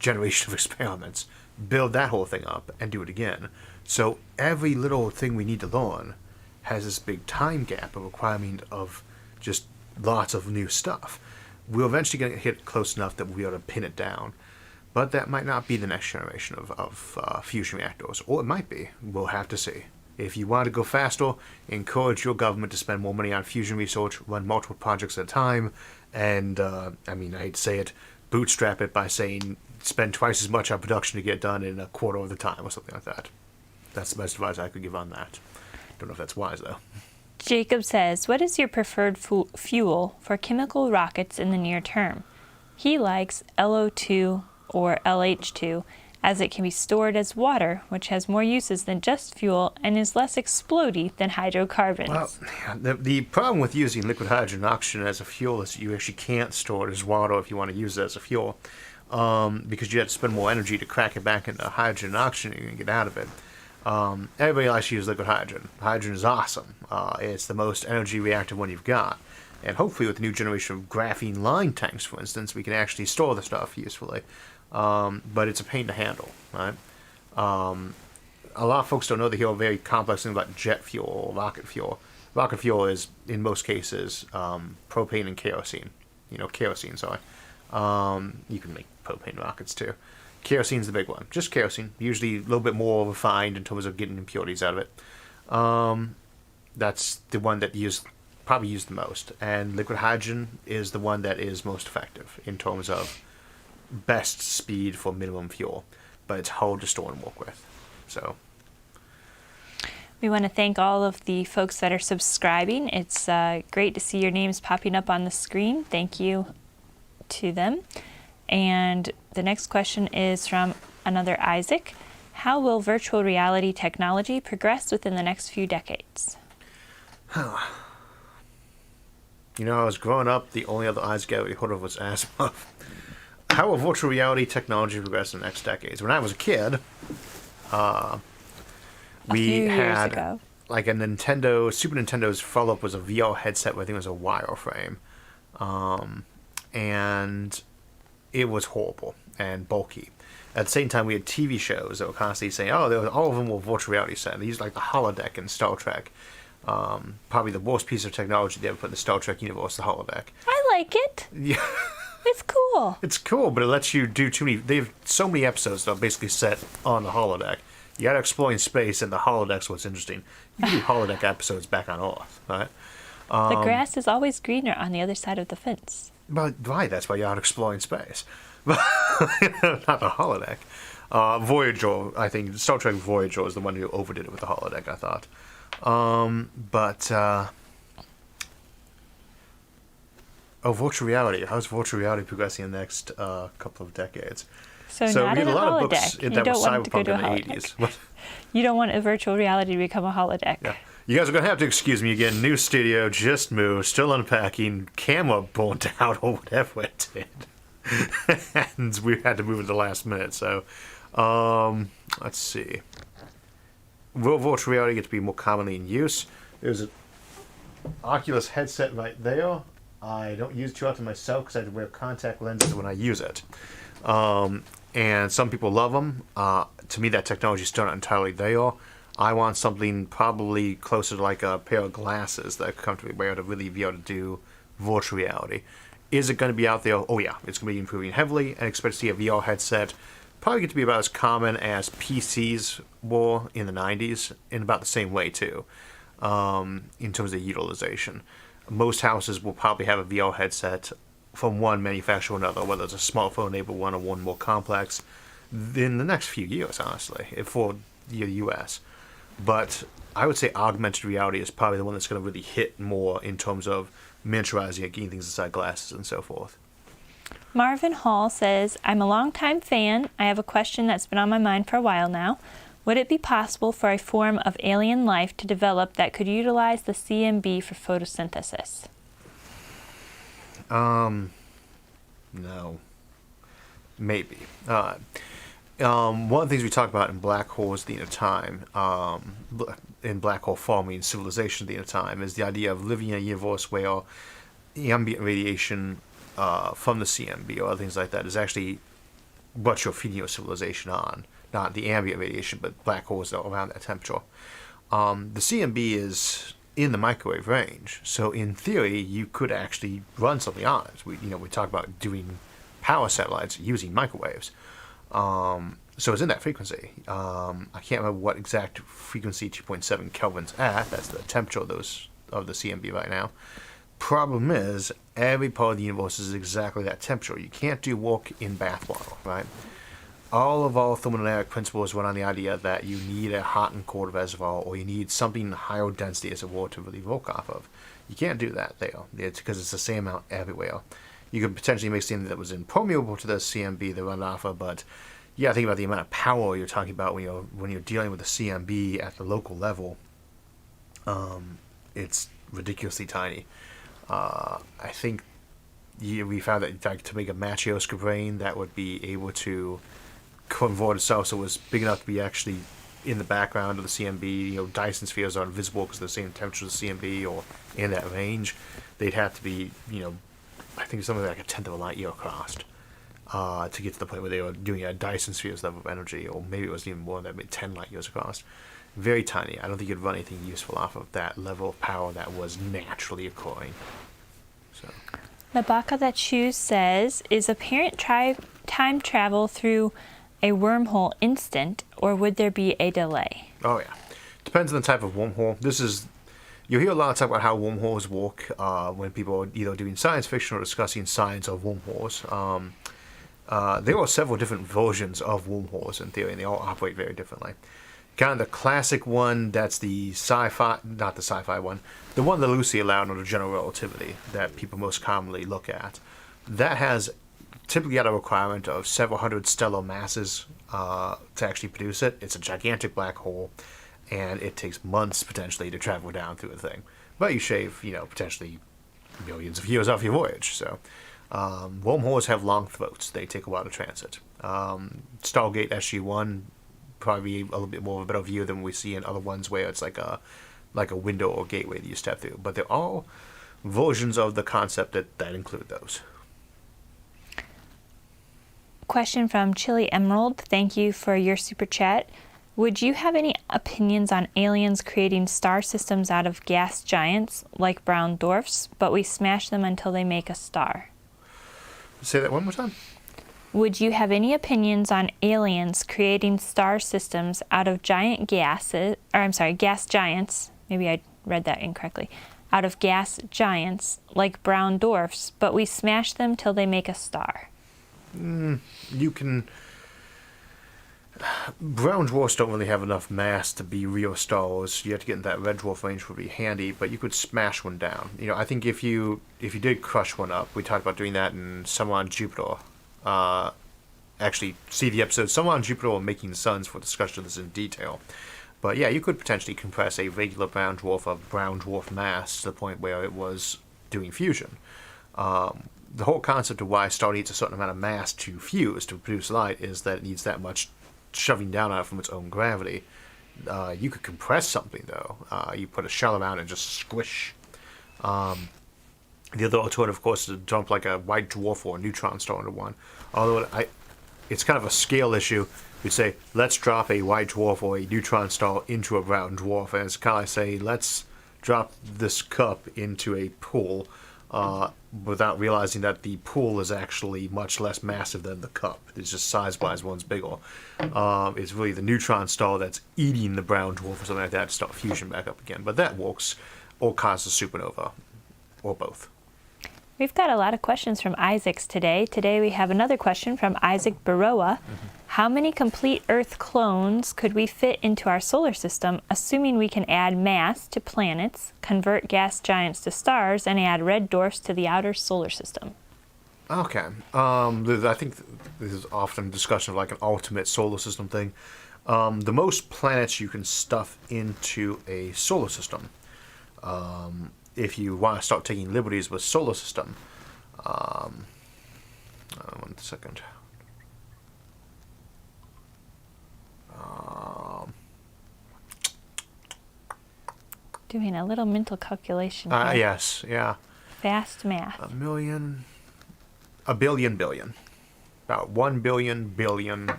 generation of experiments, build that whole thing up, and do it again. So every little thing we need to learn has this big time gap, a requirement of just lots of new stuff. We're eventually going to hit close enough that we'll be able to pin it down. But that might not be the next generation of fusion reactors. Or it might be. We'll have to see. If you want to go faster, encourage your government to spend more money on fusion research, run multiple projects at a time, and, I hate to say it, bootstrap it by saying spend twice as much on production to get done in a quarter of the time or something like that. That's the best advice I could give on that. Don't know if that's wise, though. Jacob says, what is your preferred fuel for chemical rockets in the near term? He likes LO2 or LH2, as it can be stored as water, which has more uses than just fuel and is less explodey than hydrocarbons. Well, the problem with using liquid hydrogen and oxygen as a fuel is you actually can't store it as water if you want to use it as a fuel, because you have to spend more energy to crack it back into hydrogen and oxygen and get out of it. Everybody likes to use liquid hydrogen. Hydrogen is awesome. It's the most energy reactive one you've got. And hopefully with the new generation of graphene line tanks, for instance, we can actually store the stuff usefully. But it's a pain to handle, right? A lot of folks don't know they hear a very complex thing about jet fuel or rocket fuel. Rocket fuel is, in most cases, propane and kerosene. Kerosene, sorry. You can make propane rockets too. Kerosene's the big one. Just kerosene. Usually a little bit more refined in terms of getting impurities out of it. That's the one that probably used the most. And liquid hydrogen is the one that is most effective in terms of best speed for minimum fuel. But it's hard to store and work with. So we want to thank all of the folks that are subscribing. It's great to see your names popping up on the screen. Thank you to them. And the next question is from another Isaac. How will virtual reality technology progress within the next few decades? I was growing up, the only other Isaac I ever heard of was Asimov. How will virtual reality technology progress in the next decades? When I was a kid, we had like a Super Nintendo's follow-up was a VR headset, but I think it was a wireframe. And it was horrible and bulky. At the same time, we had TV shows that were constantly saying, all of them were virtual reality set. They used like the holodeck in Star Trek. Probably the worst piece of technology they ever put in the Star Trek universe, the holodeck. I like it. Yeah. It's cool. It's cool, but it lets you do they have so many episodes that are basically set on the holodeck. You gotta explore in space, and the holodeck's what's interesting. You can do holodeck episodes back on Earth, right? The grass is always greener on the other side of the fence. But right, that's why you're out exploring space. Not the holodeck. Voyager, I think Star Trek Voyager is the one who overdid it with the holodeck, I thought. Virtual reality. How's virtual reality progressing in the next couple of decades? So not read in a lot holodeck. Of books You that don't were want it to go cyberpunk to a in the holodeck. 80s. You don't want a virtual reality to become a holodeck. Yeah. You guys are going to have to excuse me again. New studio, just moved, still unpacking, camera burnt out or whatever it did. And we had to move at the last minute. So, let's see. Will virtual reality get to be more commonly in use? There's an Oculus headset right there. I don't use it too often myself because I have to wear contact lenses when I use it. And some people love them. To me, that technology is still not entirely there. I want something probably closer to like a pair of glasses that I could comfortably wear to really be able to do virtual reality. Is it going to be out there? Oh yeah, it's going to be improving heavily, and expect to see a VR headset probably get to be about as common as PCs were in the 90s, in about the same way too, in terms of utilization. Most houses will probably have a VR headset from one manufacturer or another, whether it's a smartphone-enabled one or one more complex, in the next few years, honestly, for the US. But I would say augmented reality is probably the one that's going to really hit more in terms of miniaturizing and getting things inside glasses and so forth. Marvin Hall says, I'm a longtime fan. I have a question that's been on my mind for a while now. Would it be possible for a form of alien life to develop that could utilize the CMB for photosynthesis? No. Maybe. One of the things we talk about in Black Holes the End of Time, in Black Hole Forming Civilization the End of Time, is the idea of living in a universe where ambient radiation from the CMB or other things like that is actually what you're feeding your civilization on. Not the ambient radiation, but black holes that are around that temperature. The CMB is in the microwave range, so in theory, you could actually run something on it. We talk about doing power satellites using microwaves. So it's in that frequency. I can't remember what exact frequency 2.7 Kelvin's at. That's the temperature of the CMB right now. Problem is, every part of the universe is exactly that temperature. You can't do work in bath water, right? All of our thermodynamic principles run on the idea that you need a hot and cold reservoir, or you need something higher density as it were to really work off of. You can't do that there. It's because it's the same amount everywhere. You could potentially make something that was impermeable to the CMB that run off of, but you gotta think about the amount of power you're talking about when you're dealing with the CMB at the local level. It's ridiculously tiny. I think we found that to make a Matryoshka brain that would be able to convert itself so it was big enough to be actually in the background of the CMB. Dyson spheres are invisible because they're the same temperature as the CMB or in that range. They'd have to be, I think something like a tenth of a light year across to get to the point where they were doing a Dyson sphere's level of energy, or maybe it was even more than that, maybe 10 light years across. very tiny. I don't think you'd run anything useful off of that level of power that was naturally occurring. So. Nabaka That Shoes says, is apparent time travel through a wormhole instant, or would there be a delay? Oh, yeah. Depends on the type of wormhole. You hear a lot of talk about how wormholes work when people are either doing science fiction or discussing science of wormholes. There are several different versions of wormholes in theory, and they all operate very differently. Kind of the classic one, that's the not the sci-fi one, the one that Lucy allowed under general relativity that people most commonly look at. That has typically got a requirement of several hundred stellar masses to actually produce it. It's a gigantic black hole, and it takes months potentially to travel down through the thing. But you shave, potentially millions of years off your voyage. So wormholes have long throats. They take a while to transit. Stargate SG-1 probably a little bit more of a better view than we see in other ones where it's like a window or gateway that you step through. But they're all versions of the concept that include those. Question from Chili Emerald. Thank you for your super chat. Would you have any opinions on aliens creating star systems out of gas giants like brown dwarfs, but we smash them until they make a star? Say that one more time. Would you have any opinions on aliens creating star systems out of gas giants? Maybe I read that incorrectly. Out of gas giants like brown dwarfs, but we smash them till they make a star. Brown dwarfs don't really have enough mass to be real stars. You have to get in that red dwarf range would be handy, but you could smash one down. I think if you did crush one up, we talked about doing that in Somewhere on Jupiter. Actually, see the episode Somewhere on Jupiter or Making Suns for discussion of this in detail. But yeah, you could potentially compress a regular brown dwarf of brown dwarf mass to the point where it was doing fusion. The whole concept of why a star needs a certain amount of mass to fuse, to produce light, is that it needs that much shoving down on it from its own gravity. You could compress something, though. You put a shell around and just squish. The other alternative, of course, is to dump like a white dwarf or a neutron star into one. Although it's kind of a scale issue. We'd say, let's drop a white dwarf or a neutron star into a brown dwarf. And it's kind of like say, let's drop this cup into a pool without realizing that the pool is actually much less massive than the cup. It's just size-wise, one's bigger. It's really the neutron star that's eating the brown dwarf or something like that to start fusion back up again. But that works, or causes supernova, or both. We've got a lot of questions from Isaacs today. Today we have another question from Isaac Baroa. How many complete Earth clones could we fit into our solar system, assuming we can add mass to planets, convert gas giants to stars, and add red dwarfs to the outer solar system? Okay. I think this is often a discussion of like an ultimate solar system thing. The most planets you can stuff into a solar system, if you want to start taking liberties with solar system. 1 second. Doing a little mental calculation here. Yes, yeah. Fast math. A billion. About 1 billion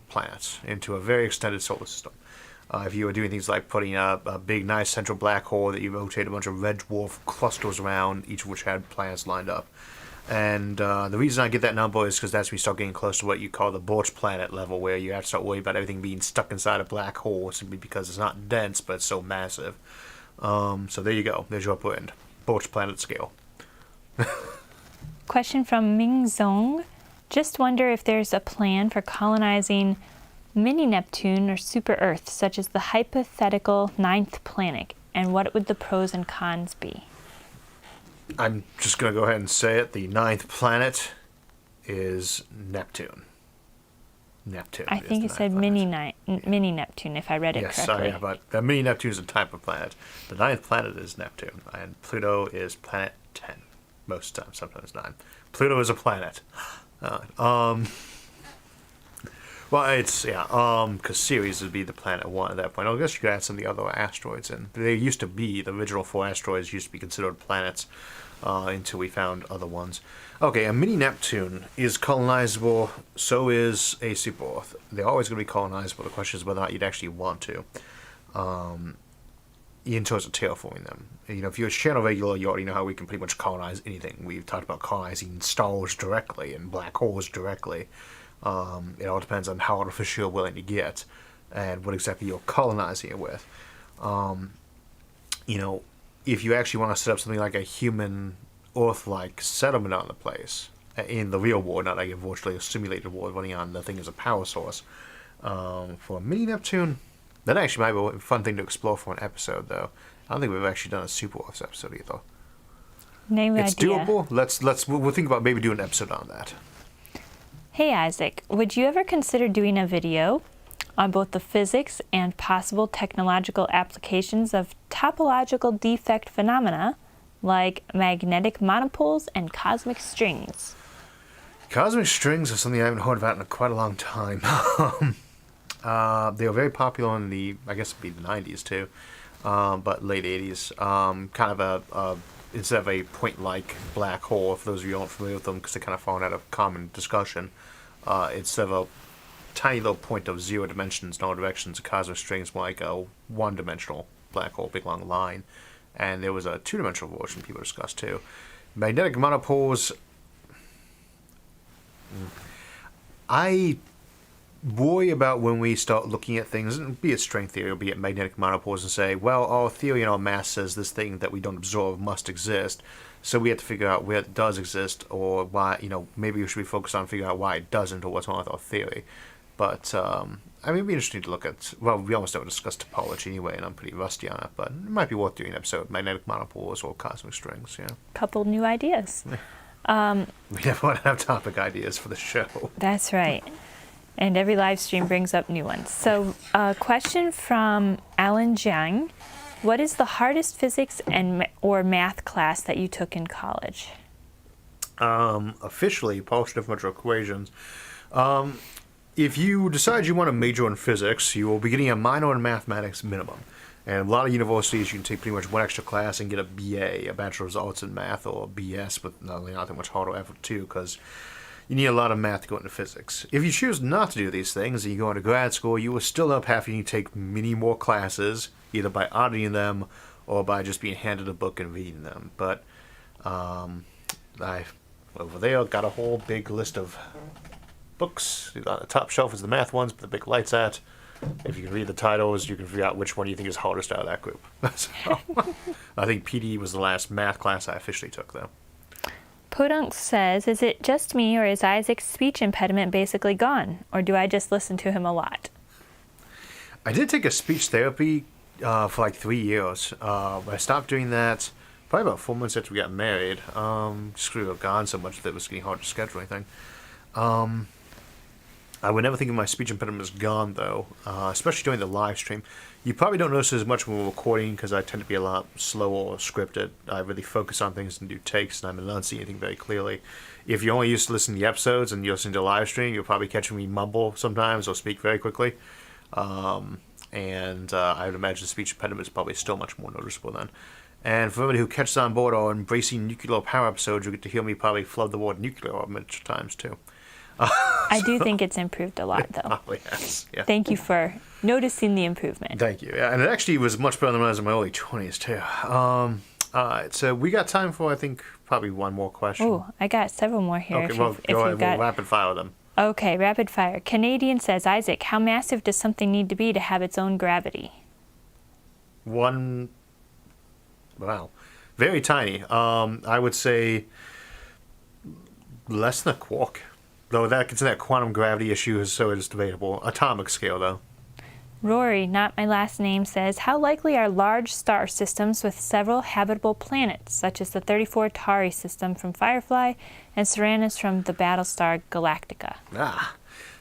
planets into a very extended solar system. If you were doing things like putting a big, nice central black hole that you rotate a bunch of red dwarf clusters around, each of which had planets lined up. And the reason I get that number is because that's when you start getting close to what you call the Birch planet level, where you have to start worrying about everything being stuck inside a black hole simply because it's not dense, but it's so massive. So there you go. There's your upper end. Birch planet scale. Question from Ming Zong. Just wonder if there's a plan for colonizing mini Neptune or super Earth, such as the hypothetical 9th planet, and what would the pros and cons be? I'm just going to go ahead and say it. The 9th planet is Neptune. I think it said mini Neptune, if I read it correctly. Yes, but the mini Neptune is a type of planet. The 9th planet is Neptune, and Pluto is planet 10. Most times, sometimes 9. Pluto is a planet. Well, it's, because Ceres would be the planet 1 at that point. I guess you could add some of the other asteroids in. They used to be, the original 4 asteroids used to be considered planets until we found other ones. Okay, a mini Neptune is colonizable, so is a super Earth. They're always going to be colonizable. The question is whether or not you'd actually want to. in terms of terraforming them. If you're a channel regular, you already know how we can pretty much colonize anything. We've talked about colonizing stars directly and black holes directly. It all depends on how artificial you're willing to get and what exactly you're colonizing it with. If you actually want to set up something like a human Earth-like settlement on the place, in the real world, not like virtually a simulated world running on the thing as a power source, for a mini Neptune, that actually might be a fun thing to explore for an episode, though. I don't think we've actually done a Super Earth episode either. No it's idea. Doable. We'll think about maybe doing an episode on that. Hey Isaac, would you ever consider doing a video on both the physics and possible technological applications of topological defect phenomena like magnetic monopoles and cosmic strings? Cosmic strings are something I haven't heard about in quite a long time. They were very popular in I guess it'd be the 90s too, but late 80s. Kind of instead of a point-like black hole, for those of you who aren't familiar with them, because they kind of fall out of common discussion, instead of a tiny little point of 0 dimensions in all directions, a cosmic string is more like a one-dimensional black hole, big long line. And there was a two-dimensional version people discussed too. Magnetic monopoles, I worry about when we start looking at things, be it string theory or be it magnetic monopoles, and say, well, our theory and our math says this thing that we don't observe must exist, so we have to figure out where it does exist, or why, maybe we should be focused on figuring out why it doesn't, or what's wrong with our theory. But, it'd be interesting to look at, well, we almost never discussed topology anyway, and I'm pretty rusty on it, but it might be worth doing an episode, magnetic monopoles or cosmic strings, yeah. Couple new ideas. We never want to have topic ideas for the show. That's right. And every live stream brings up new ones. So, a question from Alan Jiang. What is the hardest physics or math class that you took in college? Officially, partial differential equations. If you decide you want to major in physics, you will be getting a minor in mathematics minimum. And a lot of universities, you can take pretty much one extra class and get a BA, a Bachelor's of Arts in Math, or a BS with not that much harder effort too, because you need a lot of math to go into physics. If you choose not to do these things and you go into grad school, you will still end up having to take many more classes, either by auditing them or by just being handed a book and reading them. But I, over there, got a whole big list of books. On the top shelf is the math ones, but the big lights at. If you can read the titles, you can figure out which one you think is hardest out of that group. So, I think PD was the last math class I officially took, though. Podunk says, is it just me or is Isaac's speech impediment basically gone? Or do I just listen to him a lot? I did take a speech therapy for like 3 years. I stopped doing that probably about 4 months after we got married. Just we were gone so much that it was getting hard to schedule anything. I would never think of my speech impediment as gone, though, especially during the live stream. You probably don't notice as much when we're recording because I tend to be a lot slower or scripted. I really focus on things and do takes, and I'm enunciating anything very clearly. If you're only used to listening to the episodes and you're listening to the live stream, you're probably catching me mumble sometimes or speak very quickly. And I would imagine speech impediment is probably still much more noticeable then. And for everybody who catches on board our Embracing Nuclear Power episodes, you'll get to hear me probably flood the word nuclear a bunch of times, too. I do think it's improved a lot, though. Probably has, yeah. Thank you for noticing the improvement. Thank you. Yeah, and it actually was much better than when I was in my early 20s, too. All right, so we got time for, I think, probably one more question. Oh, I got several more here. Okay, well, go ahead. We'll rapid fire them. Okay, rapid fire. Canadian says, Isaac, how massive does something need to be to have its own gravity? Wow. Very tiny. I would say less than a quark. Though that gets in that quantum gravity issue, so it is debatable. Atomic scale, though. Rory, not my last name, says, how likely are large star systems with several habitable planets, such as the 34 Tauri system from Firefly and Serenus from the Battlestar Galactica?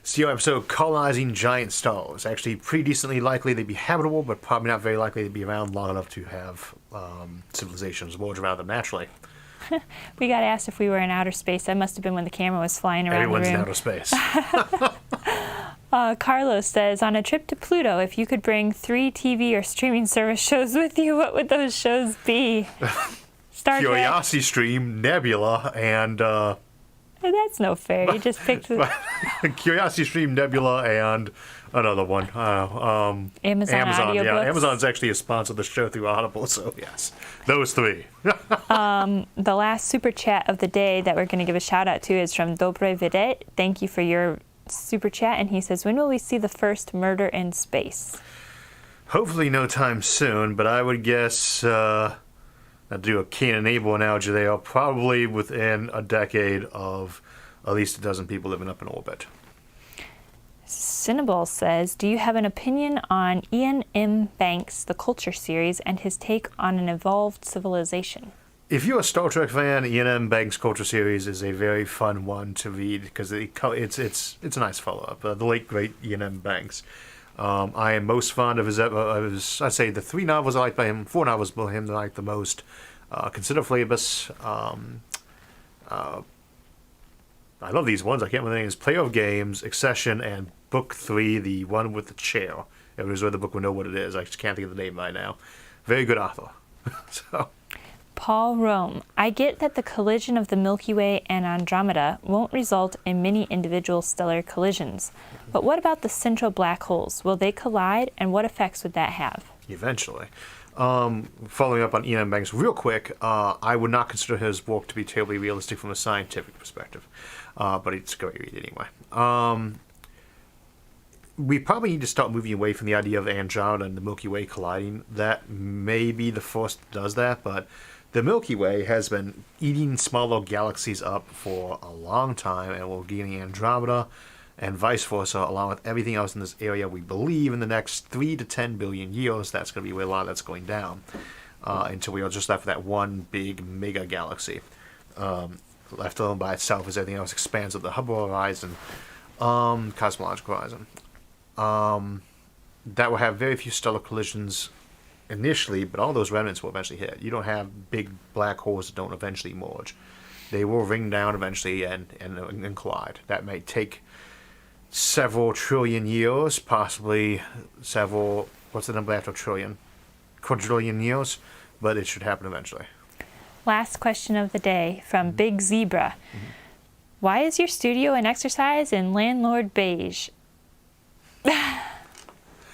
So episode colonizing giant stars. Actually, pretty decently likely they'd be habitable, but probably not very likely they'd be around long enough to have civilizations emerge around them naturally. We got asked if we were in outer space. That must have been when the camera was flying around Everyone's the room. in outer space. Carlos says, on a trip to Pluto, if you could bring 3 TV or streaming service shows with you, what would those shows be? Star Trek, Curiosity Stream, Nebula, and That's no fair. You just picked the Curiosity Stream, Nebula, and another one. Amazon Yeah, audiobooks. Amazon's actually a sponsor of the show through Audible, so yes, those three. The last super chat of the day that we're going to give a shout out to is from Dobre Videt. Thank you for your super chat. And he says, when will we see the first murder in space? Hopefully no time soon, but I would guess, I'd do a Cain and Abel analogy there, probably within a decade of at least a dozen people living up in orbit. Cinnaball says, do you have an opinion on Ian M. Banks' The Culture series and his take on an evolved civilization? If you're a Star Trek fan, Ian M. Banks' Culture series is a very fun one to read because it's a nice follow-up. The late, great Ian M. Banks. I am most fond of his, I'd say the 3 novels I like by him, 4 novels by him that I like the most. Consider Phlebas. I love these ones. I can't remember the names. Player of Games, Accession, and Book 3, the one with the chair. Everyone's read the book will know what it is. I just can't think of the name right now. Very good author. So. Paul Rome, I get that the collision of the Milky Way and Andromeda won't result in many individual stellar collisions. But what about the central black holes? Will they collide, and what effects would that have? Eventually. Following up on Ian M. Banks real quick, I would not consider his work to be terribly realistic from a scientific perspective. But it's a great read anyway. We probably need to start moving away from the idea of Andromeda and the Milky Way colliding. That may be the first that does that, but the Milky Way has been eating smaller galaxies up for a long time, and we're getting Andromeda and vice versa, along with everything else in this area. We believe in the next 3 to 10 billion years, that's going to be where a lot of that's going down, until we are just left with that one big mega galaxy. Left alone by itself as everything else expands of the Hubble horizon, cosmological horizon. That will have very few stellar collisions initially, but all those remnants will eventually hit. You don't have big black holes that don't eventually merge. They will ring down eventually and collide. That may take several trillion years, possibly several, what's the number after trillion? Quadrillion years, but it should happen eventually. Last question of the day from Big Zebra. Why is your studio an exercise in landlord beige?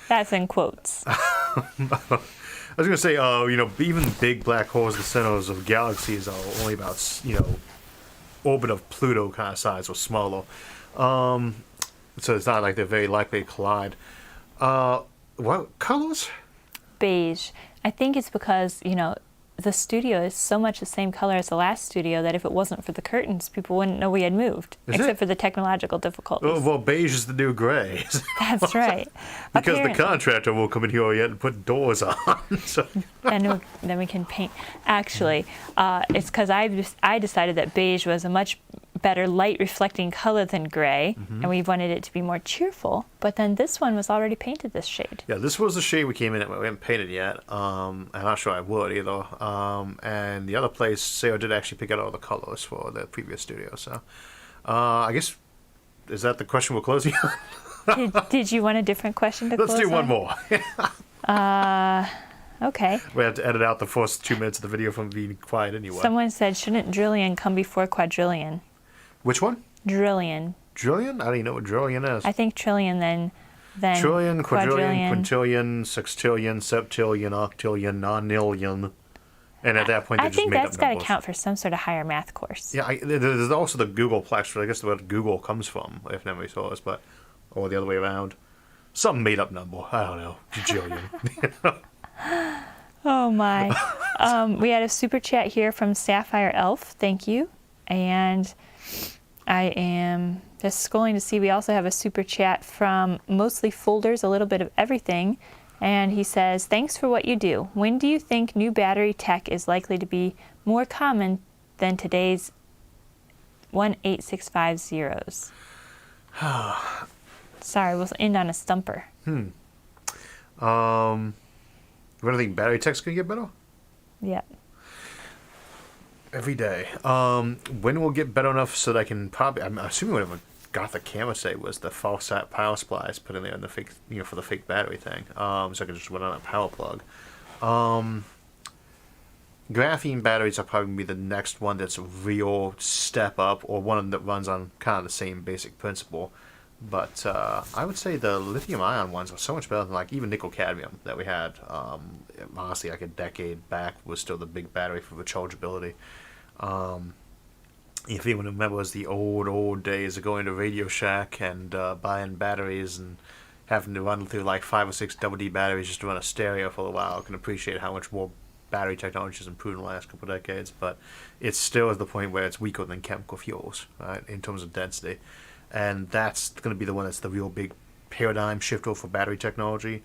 That's in quotes. I was going to say, even big black holes, the centers of galaxies are only about, orbit of Pluto kind of size or smaller. So it's not like they're very likely to collide. What colors? Beige. I think it's because, the studio is so much the same color as the last studio that if it wasn't for the curtains, people wouldn't know we had moved, except for the technological diffdifficulties. Oh, well, beige is the new gray. That's right. Because the contractor will come in here yet and put doors on. So. And then we can paint. Actually, it's because I decided that beige was a much better light reflecting color than gray, and we wanted it to be more cheerful. But then this one was already painted this shade. Yeah, this was the shade we came in at. We haven't painted yet. I'm not sure I would either. And the other place, Sarah did actually pick out all the colors for the previous studio. So I guess, is that the question we're closing on? Did you want a different question to Let's close do one on? more. Okay. We have to edit out the first 2 minutes of the video from being quiet anyway. Someone said, shouldn't drillion come before quadrillion? Which one? Drillion. Drillion? I don't even know what drillion is. I think trillion, then trillion, quadrillion, quintillion, sextillion, septillion, octillion, nonillion. And at that point, they just made up numbers. I think that's got to count for some sort of higher math course. Yeah, there's also the Googleplex, I guess what Google comes from, if memory serves, or the other way around. Some made-up number. I don't know. Jillion. Oh, my. We had a super chat here from Sapphire Elf. Thank you. And I am just scrolling to see. We also have a super chat from Mostly Folders, a little bit of everything. And he says, thanks for what you do. When do you think new battery tech is likely to be more common than today's 18650 zeros? Sorry, we'll end on a stumper. When do you think battery tech's going to get better? Yeah. Every day. When will it get better enough so that I can probably... I'm assuming whatever got the camera say was the false power supplies put in there in the fake, for the fake battery thing. So I can just run on a power plug. graphene batteries are probably going to be the next one that's a real step up, or one that runs on kind of the same basic principle. But I would say the lithium-ion ones are so much better than like even nickel-cadmium that we had. Honestly, like a decade back was still the big battery for rechargeability. If anyone remembers the old days of going to Radio Shack and buying batteries and having to run through like 5 or 6 double D batteries just to run a stereo for a while, can appreciate how much more battery technology has improved in the last couple of decades. But it's still at the point where it's weaker than chemical fuels, right, in terms of density. And that's going to be the one that's the real big paradigm shifter for battery technology.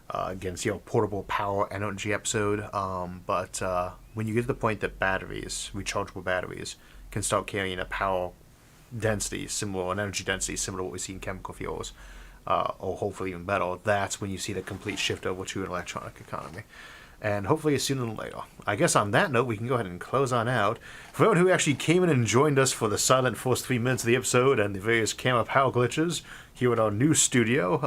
Again, it's portable power energy episode. But when you get to the point that batteries, rechargeable batteries, can start carrying a power density similar, an energy density similar to what we see in chemical fuels, or hopefully even better, that's when you see the complete shift over to an electronic economy. And hopefully it's sooner than later. I guess on that note, we can go ahead and close on out. For everyone who actually came in and joined us for the silent first 3 minutes of the episode and the various camera power glitches here at our new studio,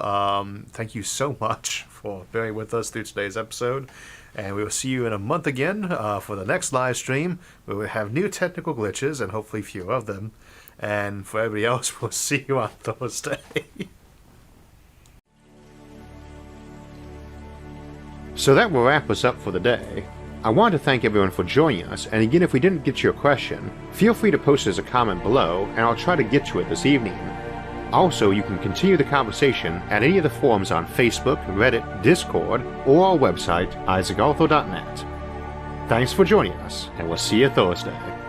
thank you so much for bearing with us through today's episode. And we will see you in a month again for the next live stream, where we have new technical glitches and hopefully fewer of them. And for everybody else, we'll see you on Thursday. So that will wrap us up for the day. I want to thank everyone for joining us, and again, if we didn't get to your question, feel free to post as a comment below, and I'll try to get to it this evening. Also, you can continue the conversation at any of the forums on Facebook, Reddit, Discord, or our website, isaacarthur.net. Thanks for joining us, and we'll see you Thursday.